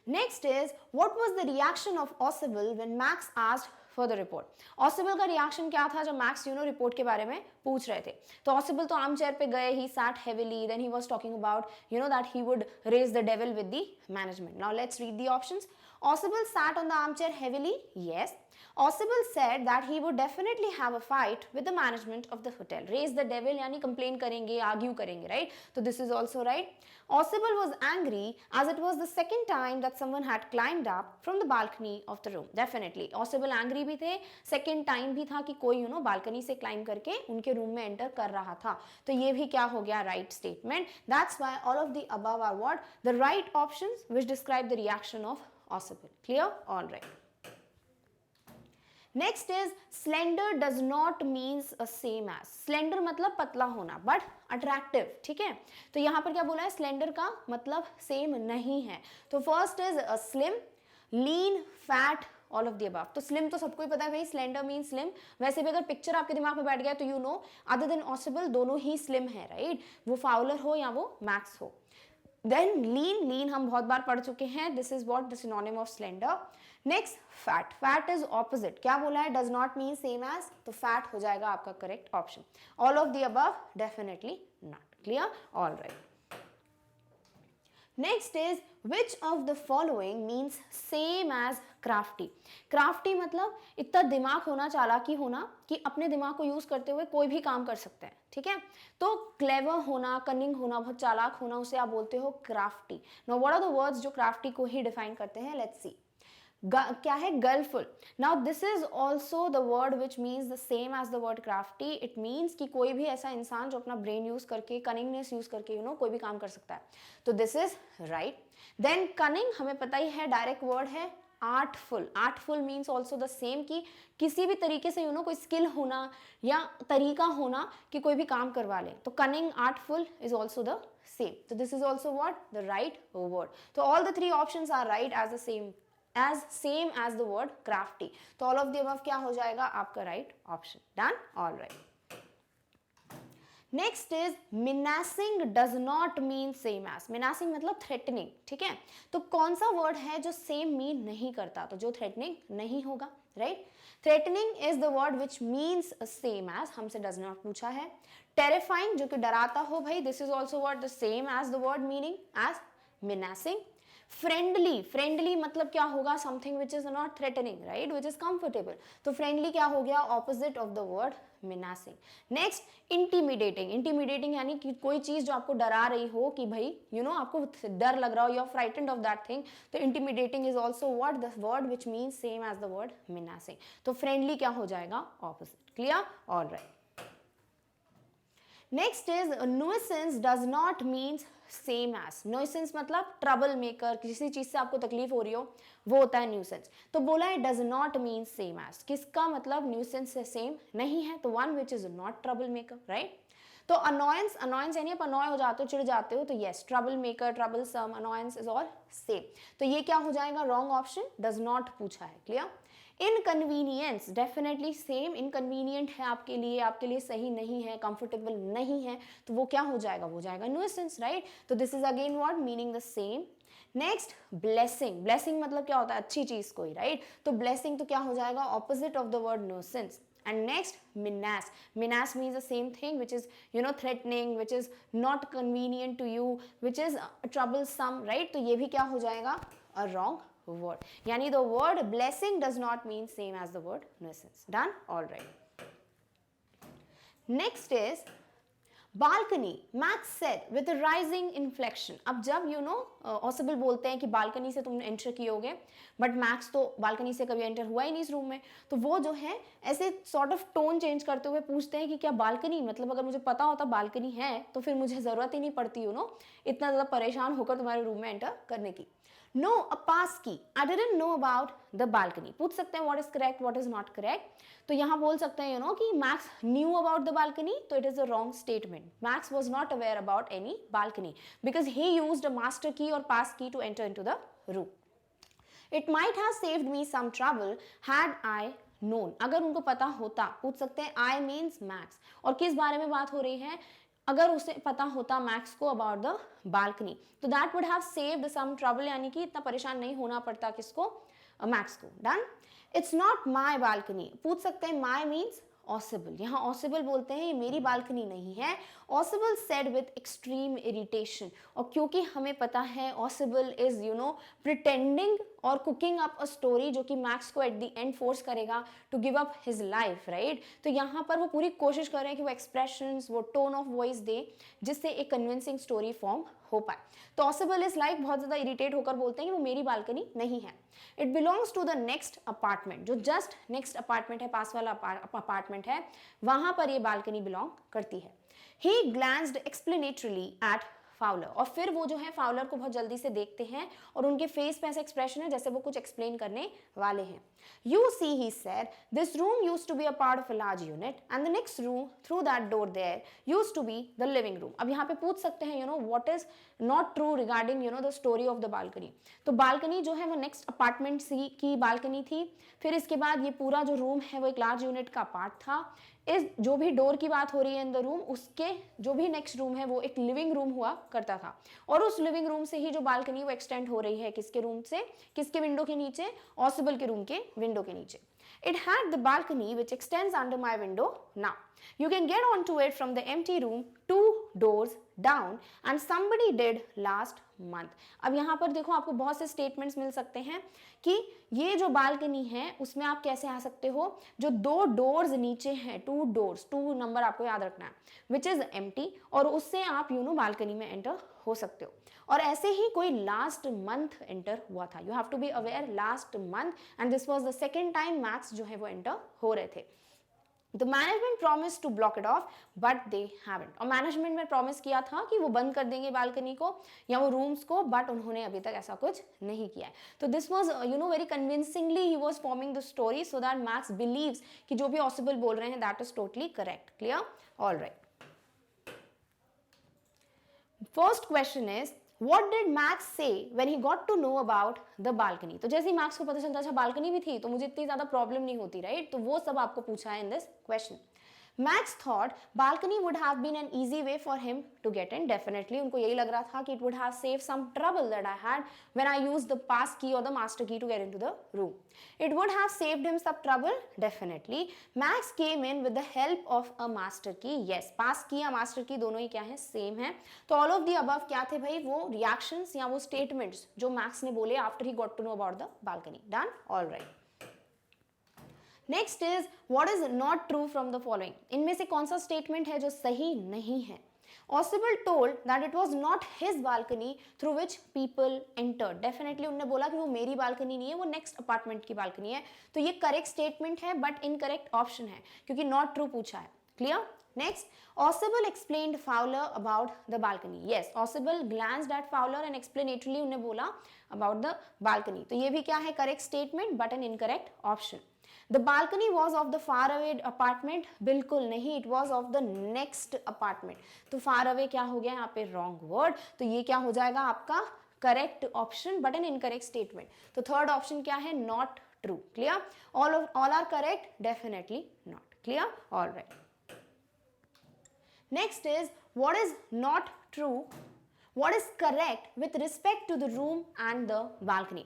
Next is what was the reaction of Ausable when Max asked for the report। Ausable का रिएक्शन क्या था जब मैक्स रिपोर्ट के बारे में पूछ रहे थे। तो Ausable तो आर्म चेयर पे गए, he sat heavily, then he was talking about that he would raise the devil with the management। Now let's read the options। Ausable sat on the armchair heavily, yes। Ausable said that he would definitely have a fight with the management of the hotel। Raise the devil यानी complain करेंगे, argue करेंगे, right? So this is also right। Ausable was angry as it was the second time that someone had climbed up from the balcony of the room। Definitely Ausable angry भी थे, second time भी था कि कोई balcony से climb करके उनके room में enter कर रहा था, तो ये भी क्या हो गया right statement। That's why all of the above are what the right options which describe the reaction of Ausable, clear, all right। Next is slender does not means same as, slender मतलब पतला होना बट अट्रैक्टिव, ठीक है। तो यहाँ पर क्या बोला है, स्लेंडर का मतलब सेम नहीं है। तो first is slim, lean, fat, all of the above. तो स्लिम तो सबको ही पता है भाई, स्लेंडर मीन स्लिम, वैसे भी अगर पिक्चर आपके दिमाग में बैठ गया तो अदर देन ऑसिबल दोनों ही स्लिम है, राइट, वो फाउलर हो या वो मैक्स हो। देन लीन हम बहुत बार पढ़ चुके हैं, this is what the synonym of slender. Next fat, fat is opposite, क्या बोला है, does not mean same as, तो फैट हो जाएगा आपका correct option. All of the above definitely not, clear, all right. Next is which of the following means same as crafty. Crafty मतलब इतना दिमाग होना, चालाकी होना कि अपने दिमाग को यूज करते हुए कोई भी काम कर सकते हैं, ठीक है। तो क्लेवर होना, कनिंग होना, बहुत चालाक होना, उसे आप बोलते हो crafty. Now what are the words जो क्राफ्टी को ही डिफाइन करते हैं, लेट्स सी। क्या है, guileful. Now this is also the word which means the same as the word crafty. It means कि कोई भी ऐसा इंसान जो अपना ब्रेन यूज करके, कनिंगनेस यूज करके कोई भी काम कर सकता है, तो this is right. Then cunning हमें पता ही है, डायरेक्ट वर्ड है। Artful, artful means also the same कि किसी भी तरीके से कोई स्किल होना या तरीका होना कि कोई भी काम करवा ले, तो cunning, artful is also the same, तो this is also what the right word. तो all the three options are right as the same as the word crafty, तो ऑल ऑफ द अबव क्या हो जाएगा आपका right option, done, all right. Next is menacing does not mean same as. menacing मतलब threatening, ठीक है? तो कौन सा वर्ड है जो सेम मीन नहीं करता? तो जो थ्रेटनिंग नहीं होगा, right? Threatening is the word which means same as, हमसे डज नॉट पूछा है. टेरिफाइंग जो कि डराता हो भाई, this is also word the same as the word meaning as menacing. Friendly, friendly मतलब क्या होगा? Something which is not threatening, right, which is comfortable. तो फ्रेंडली क्या हो गया? Opposite of the word menacing. Next, intimidating. Intimidating यानी कि कोई चीज जो आपको डरा रही हो कि भाई आपको डर लग रहा हो, you are frightened of that thing. तो intimidating is also what? The word which means same as the word menacing. तो फ्रेंडली क्या हो जाएगा? Opposite. Clear? Alright. Next is nuisance does not means same as. Nuisance मतलब ट्रबल मेकर, किसी चीज से आपको तकलीफ हो रही हो, वो होता है न्यूसेंस. तो बोला है does not mean same as. किसका मतलब न्यूसेंस से सेम नहीं है? तो one which is not trouble maker, right. तो अनॉयंस, अनॉयंस यानी आप अनॉय हो जाते हो, चिढ़ जाते हो, तो yes, trouble maker, troublesome, annoyance is all same. तो ये क्या हो जाएगा? रॉन्ग ऑप्शन, डज नॉट पूछा है. Clear? Inconvenience definitely same. Inconvenient है आपके लिए सही नहीं है, कंफर्टेबल नहीं है, तो वो क्या हो जाएगा? वो जाएगा न्यूसेंस, राइट. तो this is again what? Meaning the same. Next, blessing. Blessing मतलब क्या होता है? अच्छी चीज कोई, राइट. तो ब्लेसिंग तो क्या हो जाएगा? Opposite of the word nuisance. And next, menace. Menace means the same thing, which is threatening, which is not convenient to you, which is troublesome, right? तो ये भी क्या हो जाएगा? A wrong word. यानी the word blessing does not mean same as the word nuisance. Done? All right. Next is balcony. Max said with a rising inflection. अब जब ऑसिबल बोलते हैं कि बालकनी से तुम एंटर कियोगे, बट मैक्स तो बालकनी से कभी एंटर हुआ ही नहीं इस रूम में, तो वो जो है ऐसे सॉर्ट ऑफ टोन चेंज करते हुए पूछते हैं कि क्या बालकनी, मतलब अगर मुझे पता होता बालकनी है तो फिर मुझे ज़रूरत ही नहीं पड़ती इतना ज़्यादा परेशान होकर तुम्हारे रूम में एंटर करने की. No, a pass key. I didn't know about the balcony. पूछ सकते हैं what is correct, what is not correct. तो यहाँ बोल सकते हैं कि Max knew about the balcony, तो it is a wrong statement. Max was not aware about any balcony because he used a master key और pass key to enter into the room. It might have saved me some trouble had I known. अगर उनको पता होता, पूछ सकते हैं आई मीन्स मैक्स. और किस बारे में बात हो रही है? अगर उसे पता होता मैक्स को अबाउट द बालकनी, तो that would have saved some trouble, यानी कि इतना परेशान नहीं होना पड़ता किसको? मैक्स को. Done. It's not my balcony. पूछ सकते हैं माई मीन्स ऑसिबल. यहाँ ऑसिबल बोलते हैं ये मेरी बालकनी नहीं है. ऑसिबल सेड विथ एक्सट्रीम इरिटेशन. और क्योंकि हमें पता है ऑसिबल इज प्रिटेंडिंग और कुकिंग अप अ स्टोरी जो कि मैक्स को एट द एंड फोर्स करेगा to give up his life, right. तो यहाँ पर वो पूरी कोशिश कर रहे हैं कि वो एक्सप्रेशंस, वो टोन ऑफ वॉइस दे जिससे एक कन्विंसिंग स्टोरी फॉर्म हो पाए. तो ऑसिबल इज लाइक बहुत ज़्यादा इरिटेट होकर बोलते हैं कि वो मेरी बालकनी नहीं है. It belongs to the next apartment. जो जस्ट नेक्स्ट अपार्टमेंट है, पास वाला अपार्टमेंट है, वहां पर ये बालकनी बिलोंग करती है. ही ग्लैंस्ड एक्सप्लेनेटरली एट फाउलर. और फिर वो जो है फाउलर को बहुत जल्दी से देखते हैं और उनके फेस पे ऐसा एक्सप्रेशन है जैसे वो कुछ एक्सप्लेन करने वाले हैं. You see, he said, this room used to be a part of a large unit and the next room through that door there used to be the living room. अब यहाँ पे पूछ सकते हैं what is not true regarding the story of the balcony. तो बालकनी जो है वो नेक्स्ट अपार्टमेंट की बालकनी थी. फिर इसके बाद ये पूरा जो रूम है वो एक लार्ज यूनिट का पार्ट था. इस जो भी डोर की बात हो रही है इन द रूम, उसके जो भी नेक्स्ट रूम है वो एक लिविंग रूम हुआ करता था. और उस लिविंग रूम से ही जो बालकनी वो एक्सटेंड हो रही है किसके रूम से, किसके विंडो के नीचे? ऑसिबल के रूम के विंडो के नीचे. It had the balcony which extends under my window now. You can get onto it from the empty room 2 doors down and somebody did last month. अब यहाँ पर देखो आपको बहुत से स्टेटमेंट्स मिल सकते हैं कि ये जो बालकनी है उसमें आप कैसे आ सकते हो. जो 2 डोर्स नीचे हैं, 2 डोर्स, 2 नंबर आपको याद रखना है, विच इज एम्प्टी, और उससे आप बालकनी में एंटर हो सकते हो. और ऐसे ही कोई लास्ट मंथ एंटर हुआ था. You have to be aware last month and this was the second time Max जो है वो एंटर हो रहे थे. The management promise to block it off but they haven't. और मैनेजमेंट में प्रॉमिस किया था कि वो बंद कर देंगे बालकनी को या वो रूम्स को, बट उन्होंने अभी तक ऐसा कुछ नहीं किया है. तो this was very convincingly he was forming the story so that Max believes कि जो भी ऑसिबल बोल रहे हैं that is totally correct. Clear? All right. First question is What did Max say when he got to know about the balcony? तो जैसे ही मैक्स को पता चलता अच्छा बालकनी भी थी तो मुझे इतनी ज़्यादा प्रॉब्लम नहीं होती, राइट. तो वो सब आपको पूछा है in this question. Max thought balcony would have been an easy way for him to get in. Definitely उनको यही लग रहा था कि it would have save some trouble that I had when I use the pass key और the master key to get into the room. It would have saved him some trouble, definitely. Max came in with the help of a master key. Yes, pass key या master key दोनों ही क्या है, सेम है. तो all of the above क्या थे भाई, वो reactions या वो statements जो Max ने बोले after he got to know about the balcony. Done? All right. Next is what is not true from the following. इनमें से कौन सा स्टेटमेंट है जो सही नहीं है. Oswald told that it was not his balcony through which people entered. Definitely उन्होंने बोला कि वो मेरी बालकनी नहीं है, वो नेक्स्ट अपार्टमेंट की बालकनी है. तो ये करेक्ट स्टेटमेंट है बट इनकरेक्ट ऑप्शन है क्योंकि नॉट ट्रू पूछा है. Clear. Next, Oswald explained Fowler about the balcony. Yes, Oswald glanced at Fowler and explanatorily उन्हें बोला about the balcony. तो ये भी क्या है, correct statement but an incorrect option. The balcony was of the far away apartment. बिल्कुल नहीं, it was of the next apartment. तो far away क्या हो गया यहाँ पे, wrong word. तो ये क्या हो जाएगा आपका correct option but an incorrect statement. तो third option क्या है, not true. Clear? All are correct? Definitely not. Clear? All right. Next is what is not true. What is correct with respect to the room and the balcony.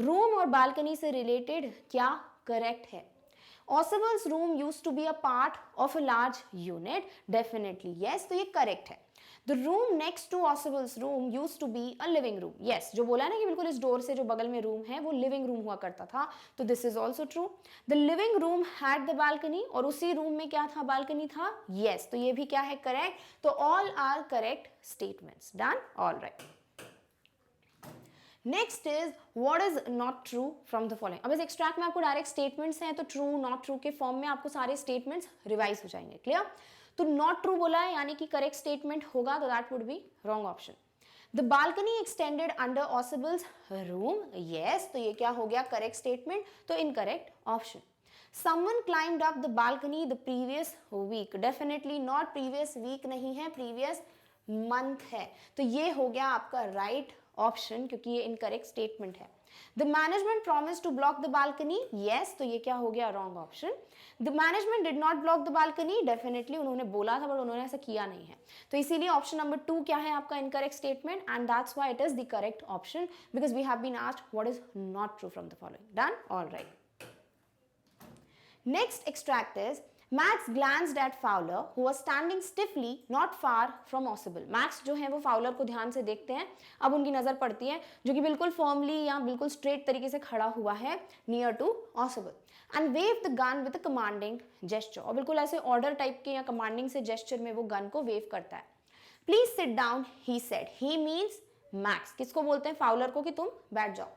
Room और balcony से related क्या correct है. Oswald's room used to be a part of a large unit. Definitely yes, तो ये correct है. The room next to Oswald's room used to be a living room. Yes, जो बोला ना कि बिल्कुल इस डोर से जो बगल में रूम है वो लिविंग रूम हुआ करता था, तो this is also true. The living room had the balcony और उसी रूम में क्या था, बालकनी था. Yes, तो ये भी क्या है, correct. तो all are correct statements. Done? All right. Next is what is not true from the following. अब इस एक्सट्रैक्ट में आपको डायरेक्ट स्टेटमेंट्स हैं तो ट्रू नॉट ट्रू के फॉर्म में आपको सारे स्टेटमेंट्स रिवाइज हो जाएंगे. क्लियर. तो नॉट ट्रू बोला है यानी कि करेक्ट स्टेटमेंट होगा तो that would be wrong option. The balcony extended under ऑसिबल्स रूम. यस, तो ये क्या हो गया, करेक्ट स्टेटमेंट. तो incorrect option. Someone climbed up the balcony the previous week. Definitely not, previous week नहीं है, previous month है. तो ये हो गया आपका राइट ऑप्शन क्योंकि ये इनकरेक्ट स्टेटमेंट है. The management promise to block the balcony. Yes, तो ये क्या हो गया, wrong option. The management did not block the balcony. Definitely उन्होंने बोला था बट उन्होंने ऐसा किया नहीं है, तो इसीलिए ऑप्शन नंबर 2 क्या है आपका, incorrect statement, and that's why it is the correct option because we have been asked what is not true from the following. Done. Alright. Next extract is Max glanced at Fowler who was standing stiffly not far from Oswald. Max जो है वो Fowler को ध्यान से देखते हैं. अब उनकी नजर पड़ती है जो कि बिल्कुल फर्मली या बिल्कुल स्ट्रेट तरीके से खड़ा हुआ है near to Oswald and waved the gun with a commanding gesture. और बिल्कुल ऐसे ऑर्डर टाइप के या कमांडिंग से जेस्चर में वो गन को वेव करता है. Please sit down, he said. He means Max. किसको बोलते हैं, फाउलर को, कि तुम बैठ जाओ.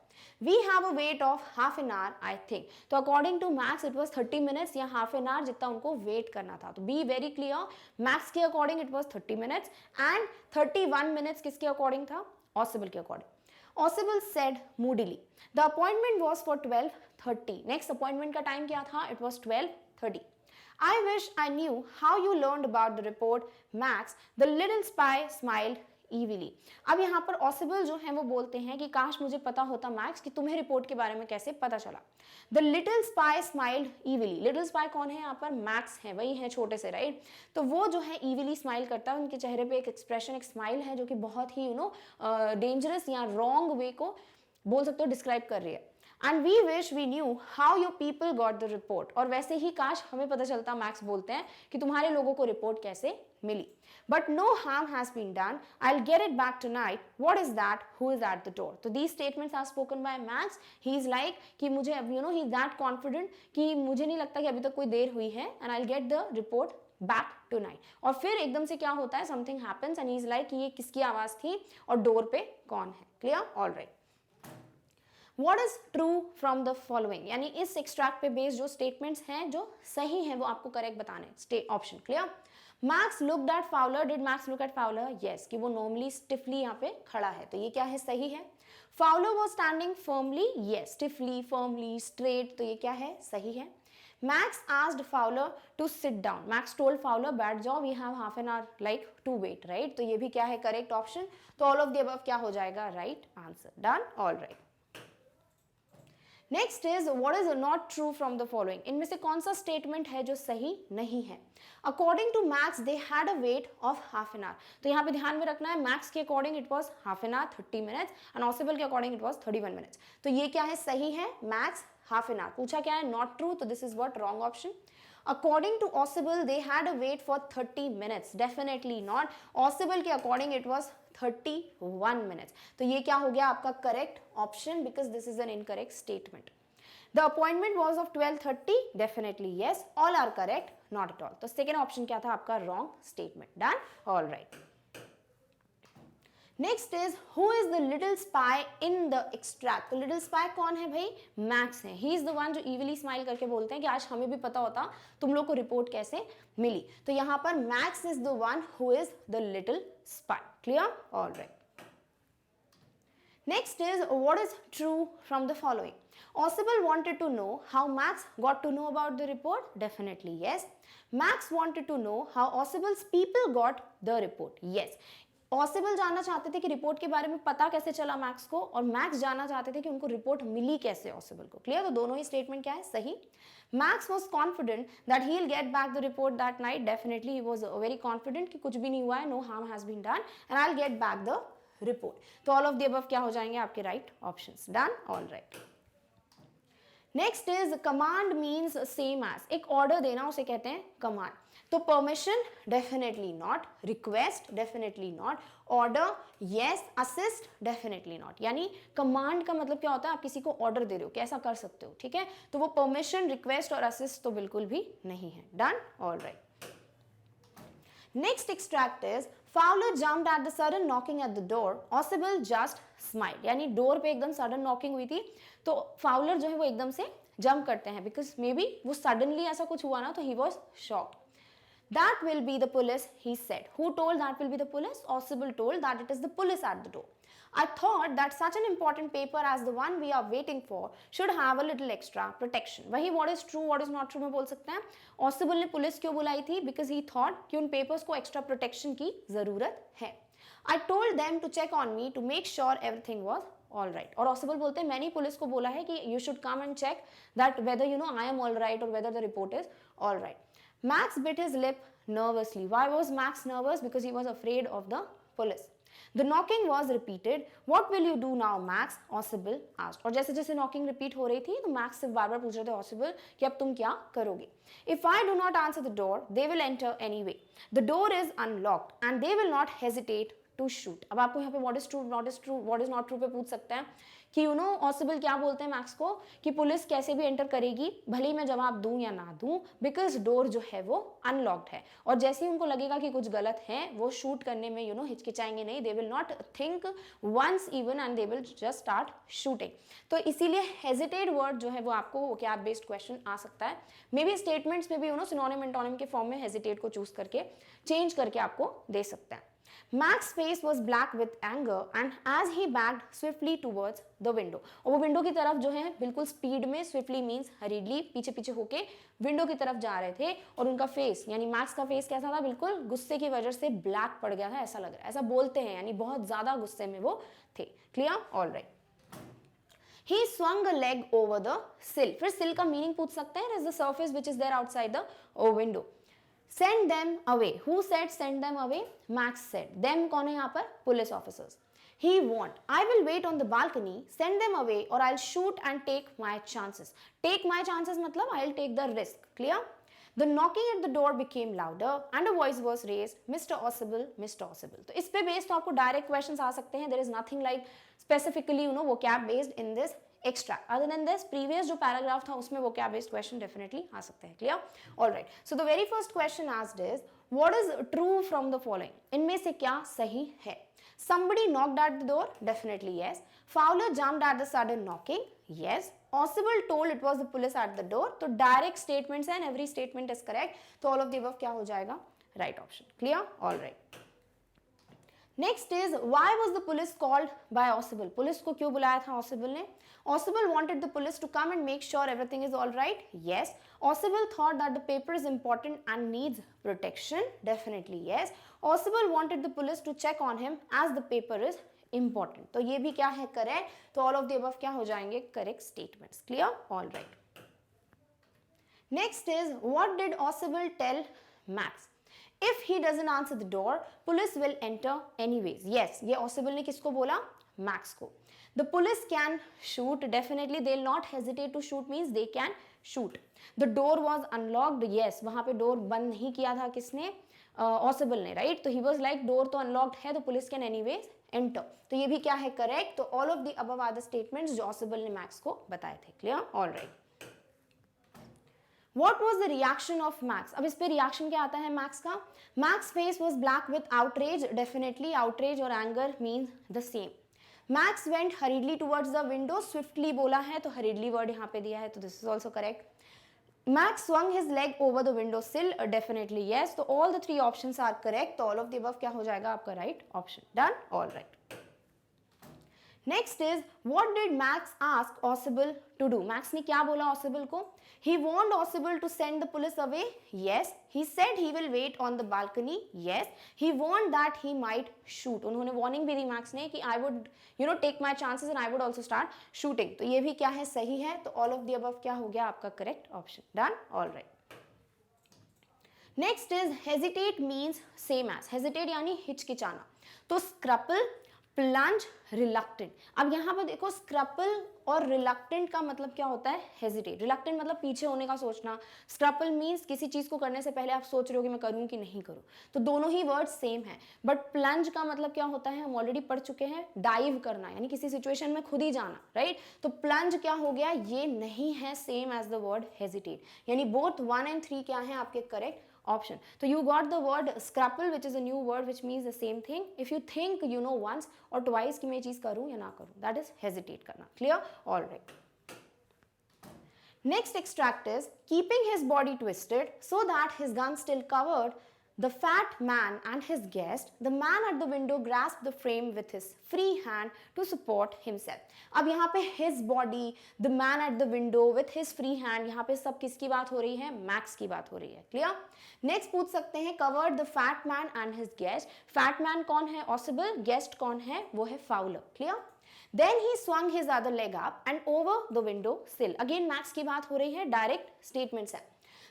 We have a wait of half an hour, I think. तो according to Max it was 30 minutes या half an hour जितना उनको वेट करना था. तो be very clear, Max के according it was 30 minutes and 31 minutes किसके अकॉर्डिंग था, Oswald के according. Oswald said moodily. The appointment was for 12:30. Next appointment का टाइम क्या था, it was 12:30. I wish I knew how you learned about the report, Max. The little spy smiled evilly. अब यहाँ पर Oswald जो है वो बोलते हैं कि काश मुझे पता होता मैक्स कि तुम्हें रिपोर्ट के बारे में कैसे पता चला. The little spy smiled evilly. Little spy कौन है यहाँ पर, मैक्स है, वही है छोटे से, राइट. तो वो जो है evilly स्माइल करता है, उनके चेहरे पे एक एक्सप्रेशन, एक स्माइल है जो कि बहुत ही डेंजरस या रॉन्ग वे को बोल सकते हो डिस्क्राइब कर रही है. And we wish we knew how your people got the report. और वैसे ही काश हमें पता चलता, मैक्स बोलते हैं, कि तुम्हारे लोगों को रिपोर्ट कैसे मिली. But no harm has been done. I'll get it back tonight. What is that? Who is at the door? So these statements are spoken by Max. He is like कि मुझे अब he is that confident कि मुझे नहीं लगता कि अभी तक कोई देर हुई है, and I'll get the report back tonight. और फिर एकदम से क्या होता है, something happens and he is like कि ये किसकी आवाज थी और डोर पे कौन है. Clear? All right. What is true from the following? यानी इस एक्सट्रैक्ट पे बेस्ड जो स्टेटमेंट्स हैं जो सही हैं वो आपको करेक्ट बताने. Option clear. Max looked at Fowler. Did Max look at Fowler? Yes, कि वो normally stiffly यहाँ पे खड़ा है, तो ये क्या है, सही है. Fowler was standing firmly. Yes, stiffly, firmly, straight, तो ये क्या है, सही है. Max asked Fowler to sit down. Max told Fowler, बैठ जाओ, we have half an hour like to wait, right? तो ये भी क्या है, करेक्ट ऑप्शन. तो all of the above क्या हो जाएगा, right answer. Done. All right. Next is what is not true from the following, इनमें से कौन सा स्टेटमेंट है जो सही नहीं है। According to Max they had a wait of half an hour, तो यहाँ पे ध्यान में रखना है मैक्स के according it was half an hour 30 minutes and ऑसिबल के अकॉर्डिंग इट वाज 31 मिनट्स। तो ये क्या है, सही है, मैक्स हाफ एन आवर। पूछा क्या है, नॉट ट्रू, तो this is what, wrong option. According to Ausible, they had a wait for 30 minutes. Definitely not. Ausible के according it was 31 minutes. तो ये क्या हो गया आपका correct option because this is an incorrect statement. The appointment was of 12:30. Definitely yes. All are correct. Not at all. तो second option क्या था आपका, wrong statement. Done? All right. Next is who is the little spy in the extract. तो लिटिल स्पाई कौन है भाई, मैक्स है। ही इज द वन जो इविली स्माइल करके बोलते हैं कि आज हमें भी पता होता तुम लोग को रिपोर्ट कैसे मिली। तो यहां पर max is the one who is the little spy. Clear? Alright. Next is what is true from the following. Ausible wanted to know how Max got to know about the report. Definitely yes. Max wanted to know how Ausible's people got the report. Yes. ऑसिबल जानना चाहते थे कि रिपोर्ट के बारे में पता कैसे चला मैक्स को, और मैक्स जानना चाहते थे कि उनको रिपोर्ट मिली कैसे ऑसिबल को। क्लियर? तो दोनों ही स्टेटमेंट क्या है, सही। Max was confident that he will get back the report that night. Definitely he was very confident कि कुछ भी नहीं हुआ है, no harm has been done and I will get back the report. तो ऑल ऑफ द अबव क्या हो जाएंगे आपके right options. Done? All right. Next is command means same as, एक ऑर्डर देना उसे कहते हैं कमांड। तो permission definitely not, request definitely not, order yes, assist definitely not. यानी कमांड का मतलब क्या होता है, आप किसी को ऑर्डर दे रहे हो कि ऐसा कर सकते हो, ठीक है। तो वो परमिशन, रिक्वेस्ट और असिस्ट तो बिल्कुल भी नहीं है। Done? All right. Next extract is Fowler jumped at the sudden knocking at the door. Ausible just smiled. यानी डोर पे एकदम सडन नॉकिंग हुई थी, तो फाउलर जो है वो एकदम से जंप करते हैं बिकॉज मे बी वो सडनली ऐसा कुछ हुआ ना, तो he was shocked. That will be the police, he said. Who told that will be the police? Ausible told that it is the police at the door. I thought that such an important paper as the one we are waiting for should have a little extra protection. वही what is true, what is not true में बोल सकते हैं। Ausible ने पुलिस क्यों बुलाई थी? Because he thought कि उन papers को extra protection की जरूरत है। I told them to check on me to make sure everything was all right. और Ausible बोलते हैं मैंने पुलिस को बोला है कि you should come and check that whether you know I am all right or whether the report is all right. Max bit his lip nervously. Why was Max nervous? Because he was afraid of the police. The knocking was repeated. What will you do now, Max? Ausible asked. और जैसे जैसे knocking repeat हो रही थी, तो Max से बार-बार पूछ रहे थे Ausible कि अब तुम क्या करोगे? If I do not answer the door, they will enter anyway. The door is unlocked and they will not hesitate to shoot. अब आपको यहाँ पे what is true, not is true, what is not true पे पूछ सकते हैं कि यू नो ऑसिबल क्या बोलते हैं मैक्स को कि पुलिस कैसे भी एंटर करेगी, भले ही मैं जवाब दूं या ना दूं, बिकॉज डोर जो है वो अनलॉक्ड है, और जैसे ही उनको लगेगा कि कुछ गलत है वो शूट करने में यू नो हिचकिचाएंगे नहीं, they will not think once even and they will just start shooting. तो इसीलिए हेजिटेट वर्ड जो है वो आपको क्या बेस्ड क्वेश्चन आ सकता है, मे बी स्टेटमेंट्स में भी यू नो सिनोनिम एंटोनिम के फॉर्म में हेजिटेट को चूज करके चेंज करके आपको दे सकता है। Max's face was black with anger and as he backed swiftly towards the window. और वो विंडो की तरफ जो है बिल्कुल स्पीड में, swiftly means hurriedly, पीछे पीछे होके विंडो की तरफ जा रहे थे, और उनका फेस यानी मैक्स का फेस कैसा था, बिल्कुल गुस्से की वजह से ब्लैक पड़ गया था, ऐसा लग रहा है, ऐसा बोलते हैं, यानी बहुत ज्यादा गुस्से में वो थे। Clear? All right. He swung a leg over the sill. फिर sill का मीनिंग पूछ सकते हैं, is the surface which is there outside the window. Send them away. Who said send them away? Max said. Them कौन है यहाँ पर? Police officers. He won't. I will wait on the balcony. Send them away or I'll shoot and take my chances. Take my chances मतलब I'll take the risk. Clear? The knocking at the door became louder and a voice was raised. Mr. Ausible, Mr. Ausible. तो इस पे based आपको direct questions आ सकते हैं. There is nothing like specifically you know vocab based in this extract. Other than this, previous जो paragraph था उसमें vocab based question definitely आ सकते हैं. Clear? All right. So the very first question asked is, what is true from the following? इनमें से क्या सही है? Somebody knocked at the door? Definitely yes. Fowler jumped at the sudden knocking? Yes. Ausible told it was the police at the door. तो direct statements हैं and every statement is correct. तो all of the above क्या हो जाएगा? Right option. Clear? All right. Next is why was the police called by Ausible? Police को क्यों बुलाया था Ausible ने? Ausible wanted the police to come and make sure everything is all right. Yes. Ausible thought that the paper is important and needs protection. Definitely yes. Ausible wanted the police to check on him as the paper is important. तो ये भी क्या है करेक्ट, तो ऑल ऑफ द अबव क्या हो जाएंगे correct statements. Clear, all right. Next is what did ऑसिबल tell Max? If he doesn't answer the door, police will enter anyways. Yes, ये ऑसिबल ने किसको बोला? मैक्स को। The police can shoot, definitely they'll not hesitate to shoot means they can shoot. The door was unlocked. Yes, वहाँ पे डोर बंद नहीं किया था किसने? ऑसिबल ने, राइट? तो ही वॉज लाइक डोर तो अनलॉक्ड है तो पुलिस कैन एनीवेज एंटर। तो ये भी क्या है करेक्ट। तो all of the above are the statements जो ऑसिबल ने मैक्स को बताए थे। Clear, all right. What was the reaction of Max? अब इस पे रिएक्शन क्या आता है मैक्स का? Max face was black with outrage. Definitely outrage और anger means the same. Max went hurriedly towards the window. Swiftly बोला है तो hurriedly word यहाँ पे दिया है तो this is also correct. Max swung his leg over the window sill. Definitely yes. तो all the three options are correct. तो all of the above क्या हो जाएगा आपका right option. Done? All right. Next is what did Max ask Ossible to do? Max ने क्या बोला Ossible को? He warned Ossible to send the police away. Yes. He said he will wait on the balcony. Yes. He warned that he might shoot. उन्होंने warning भी दी Max ने कि I would take my chances and I would also start shooting. तो ये भी क्या है सही है। तो all of the above क्या हो गया आपका correct option. Done? All right. Next is hesitate means same as. Hesitate यानी हिचकिचाना। तो scruple, प्लंज, रिलक्टेंट। अब यहाँ पर देखो स्क्रपल और रिलक्टेंट का मतलब क्या होता है? हेजिटेट। रिलक्टेंट मतलब पीछे होने का सोचना। स्क्रपल मीन्स किसी चीज को करने से पहले आप सोच रहे हो कि मैं करूँ कि नहीं करूँ। तो दोनों ही वर्ड सेम है। बट प्लंज का मतलब क्या होता है? हम ऑलरेडी पढ़ चुके हैं, डाइव करना यानी किसी सिचुएशन में खुद ही जाना, राइट? तो प्लंज क्या हो गया? ये नहीं है same as the word hesitate. यानी बोथ 1 and 3 क्या है आपके correct option. So you got the word scruple which is a new word which means the same thing. If you think you know once or twice कि मैं ये चीज करूँ या ना करूँ, that is hesitate करना. Clear? All right. Next extract is keeping his body twisted so that his gun still covered the fat man and his guest. The man at the window grasped the frame with his free hand to support himself. अब यहाँ पे his body, the man at the window with his free hand, यहाँ पे सब किसकी बात हो रही है? मैक्स की बात हो रही है। क्लियर? नेक्स्ट पूछ सकते हैं covered the fat man and his guest. fat man कौन है? ऑसिबल। गेस्ट कौन है? वो है Fowler. Clear? Then he swung his other leg up and over the window sill. Again max की बात हो रही है, डायरेक्ट स्टेटमेंट्स है।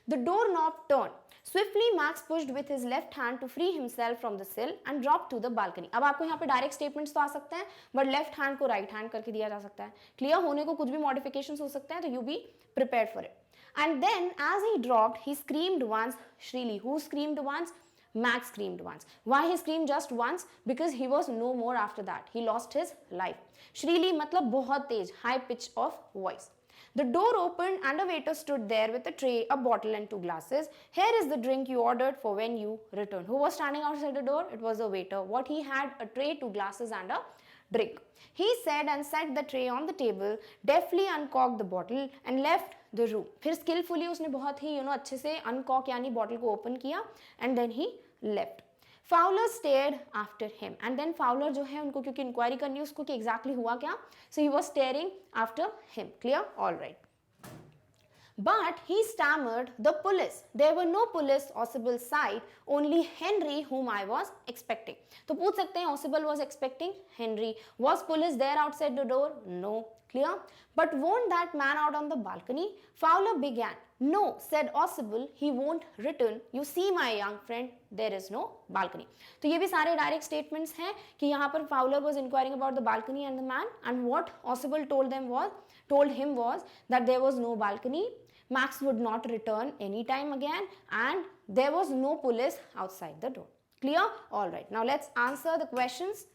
The doorknob turned. Swiftly Max pushed with his left hand to free himself from the sill and dropped to the balcony. अब आपको यहाँ पे डायरेक्ट स्टेटमेंट्स तो आ सकते हैं बट लेफ्ट हैंड को राइट हैंड करके दिया जा सकता है। क्लियर होने को कुछ भी मॉडिफिकेशंस हो सकते हैं तो you be prepared for it. And then as he dropped, he screamed once shrilly. Who screamed once? Max screamed once. Why he screamed just once? Because he was no more after that. He lost his life. Shrilly मतलब बहुत तेज, high pitch of voice. The door opened and a waiter stood there with a tray, a bottle and 2 glasses. Here is the drink you ordered for when you returned. Who was standing outside the door? It was a waiter. What he had? A tray, 2 glasses and a drink. He said and set the tray on the table, deftly uncorked the bottle and left the room. फिर skillfully उसने बहुत ही अच्छे से uncork यानी bottle को open किया and then he left. Fowler stared after him and then Fowler जो है उनको क्योंकि इंक्वायरी करनी है उसको कि exactly हुआ क्या, so he was staring after him. Clear? All right. But he stammered, the police. There were no police Ossible side, only Henry whom I was expecting. तो पूछ सकते हैं Ossible was expecting Henry. Was police there outside the door? No. Clear? But won't that man out on the balcony? Fowler began. No, said Ossible, he won't return. You see my young friend, there is no balcony. तो ये भी सारे direct statements हैं कि यहाँ पर Fowler was inquiring about the balcony and the man and what Ossible told him was that there was no balcony. Max would not return anytime again and there was no police outside the door. Clear? Alright, now let's answer the questions.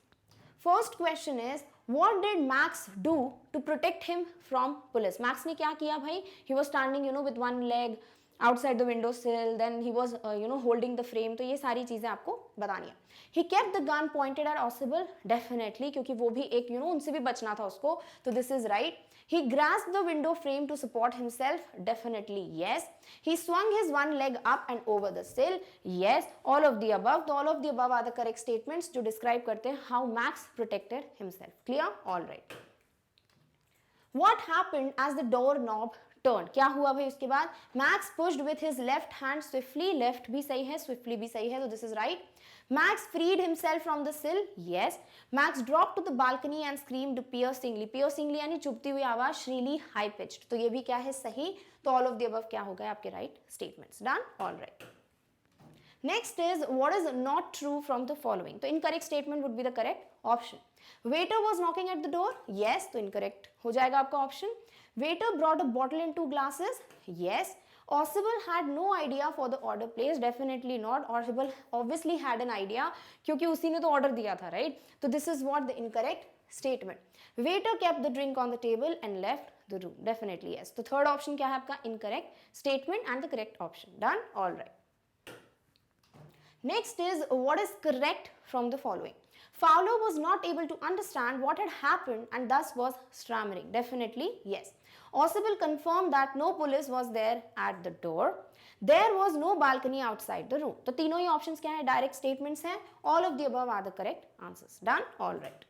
First question is, what did Max do to protect him from police? Max ने क्या किया भाई? He was standing with one leg outside the window sill, then he was holding the frame. तो ये सारी चीजें आपको बतानी है. He kept the gun pointed at Ossible, definitely, क्योंकि वो भी एक उनसे भी बचना था उसको, तो this is right. He grasped the window frame to support himself, definitely yes. He swung his one leg up and over the sill, yes. All of the above. All of the above are the correct statements जो describe करते हैं how Max protected himself. Clear? All right. What happened as the doorknob turned. क्या हुआ भाई उसके बाद? Max pushed with his left hand swiftly. Left भी सही है, swiftly भी सही है, तो this is right. Max freed himself from the sill. Yes. Max dropped to the balcony and screamed piercingly. Piercingly यानी चुभती हुई आवाज, shrilly, high pitched. तो ये भी क्या है? सही. तो all of the above क्या हो गए आपके right statements. Done? All right. Next is what is not true from the following. तो incorrect statement would be the correct option. Waiter was knocking at the door. Yes, तो incorrect हो जाएगा आपका option. Waiter brought a bottle and 2 glasses. Yes. Osable had no idea for the order placed. Definitely not. Osable obviously had an idea क्योंकि उसी ने तो order दिया था, right? तो this is what the incorrect statement. Waiter kept the drink on the table and left the room. Definitely yes. तो third option क्या है आपका? Incorrect statement and the correct option. Done? All right. Next is what is correct from the following. Fowler was not able to understand what had happened and thus was stammering. Definitely yes. Osable confirmed that no police was there at the door. There was no balcony outside the room. तो तीनों ही options क्या है? Direct statements हैं. All of the above are the correct answers. Done? All right.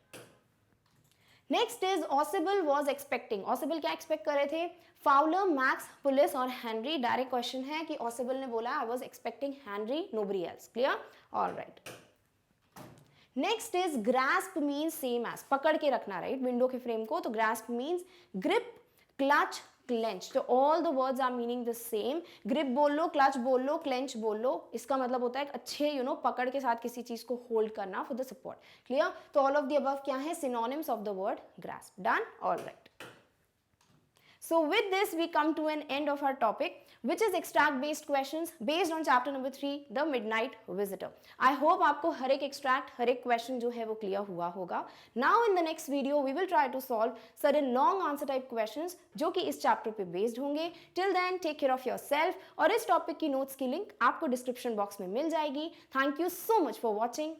Next is Osable was expecting. Osable क्या expect कर रहे थे? Fowler, Max, Pulis और Henry. Direct question है कि Osable ने बोला I was expecting Henry, nobody else. Clear? All right. Next is grasp means same as. पकड़ के रखना, right? Window के frame को. तो grasp means grip, clutch, clench. तो all the words are meaning the same. Grip बोल लो, clutch बोल लो, clench बोल लो. इसका मतलब होता है अच्छे पकड़ के साथ किसी चीज को hold करना for the support. Clear? तो all of the above क्या है? Synonyms of the word grasp. Done? All right. So with this we come to an end of our topic, which is extract based questions based on chapter number 3, The Midnight Visitor. I hope आपको हर एक extract, हर एक question जो है वो clear हुआ होगा. Now in the next video we will try to solve certain long answer type questions जो कि इस chapter पे based होंगे. Till then take care of yourself और इस topic की notes की link आपको description box में मिल जाएगी. Thank you so much for watching.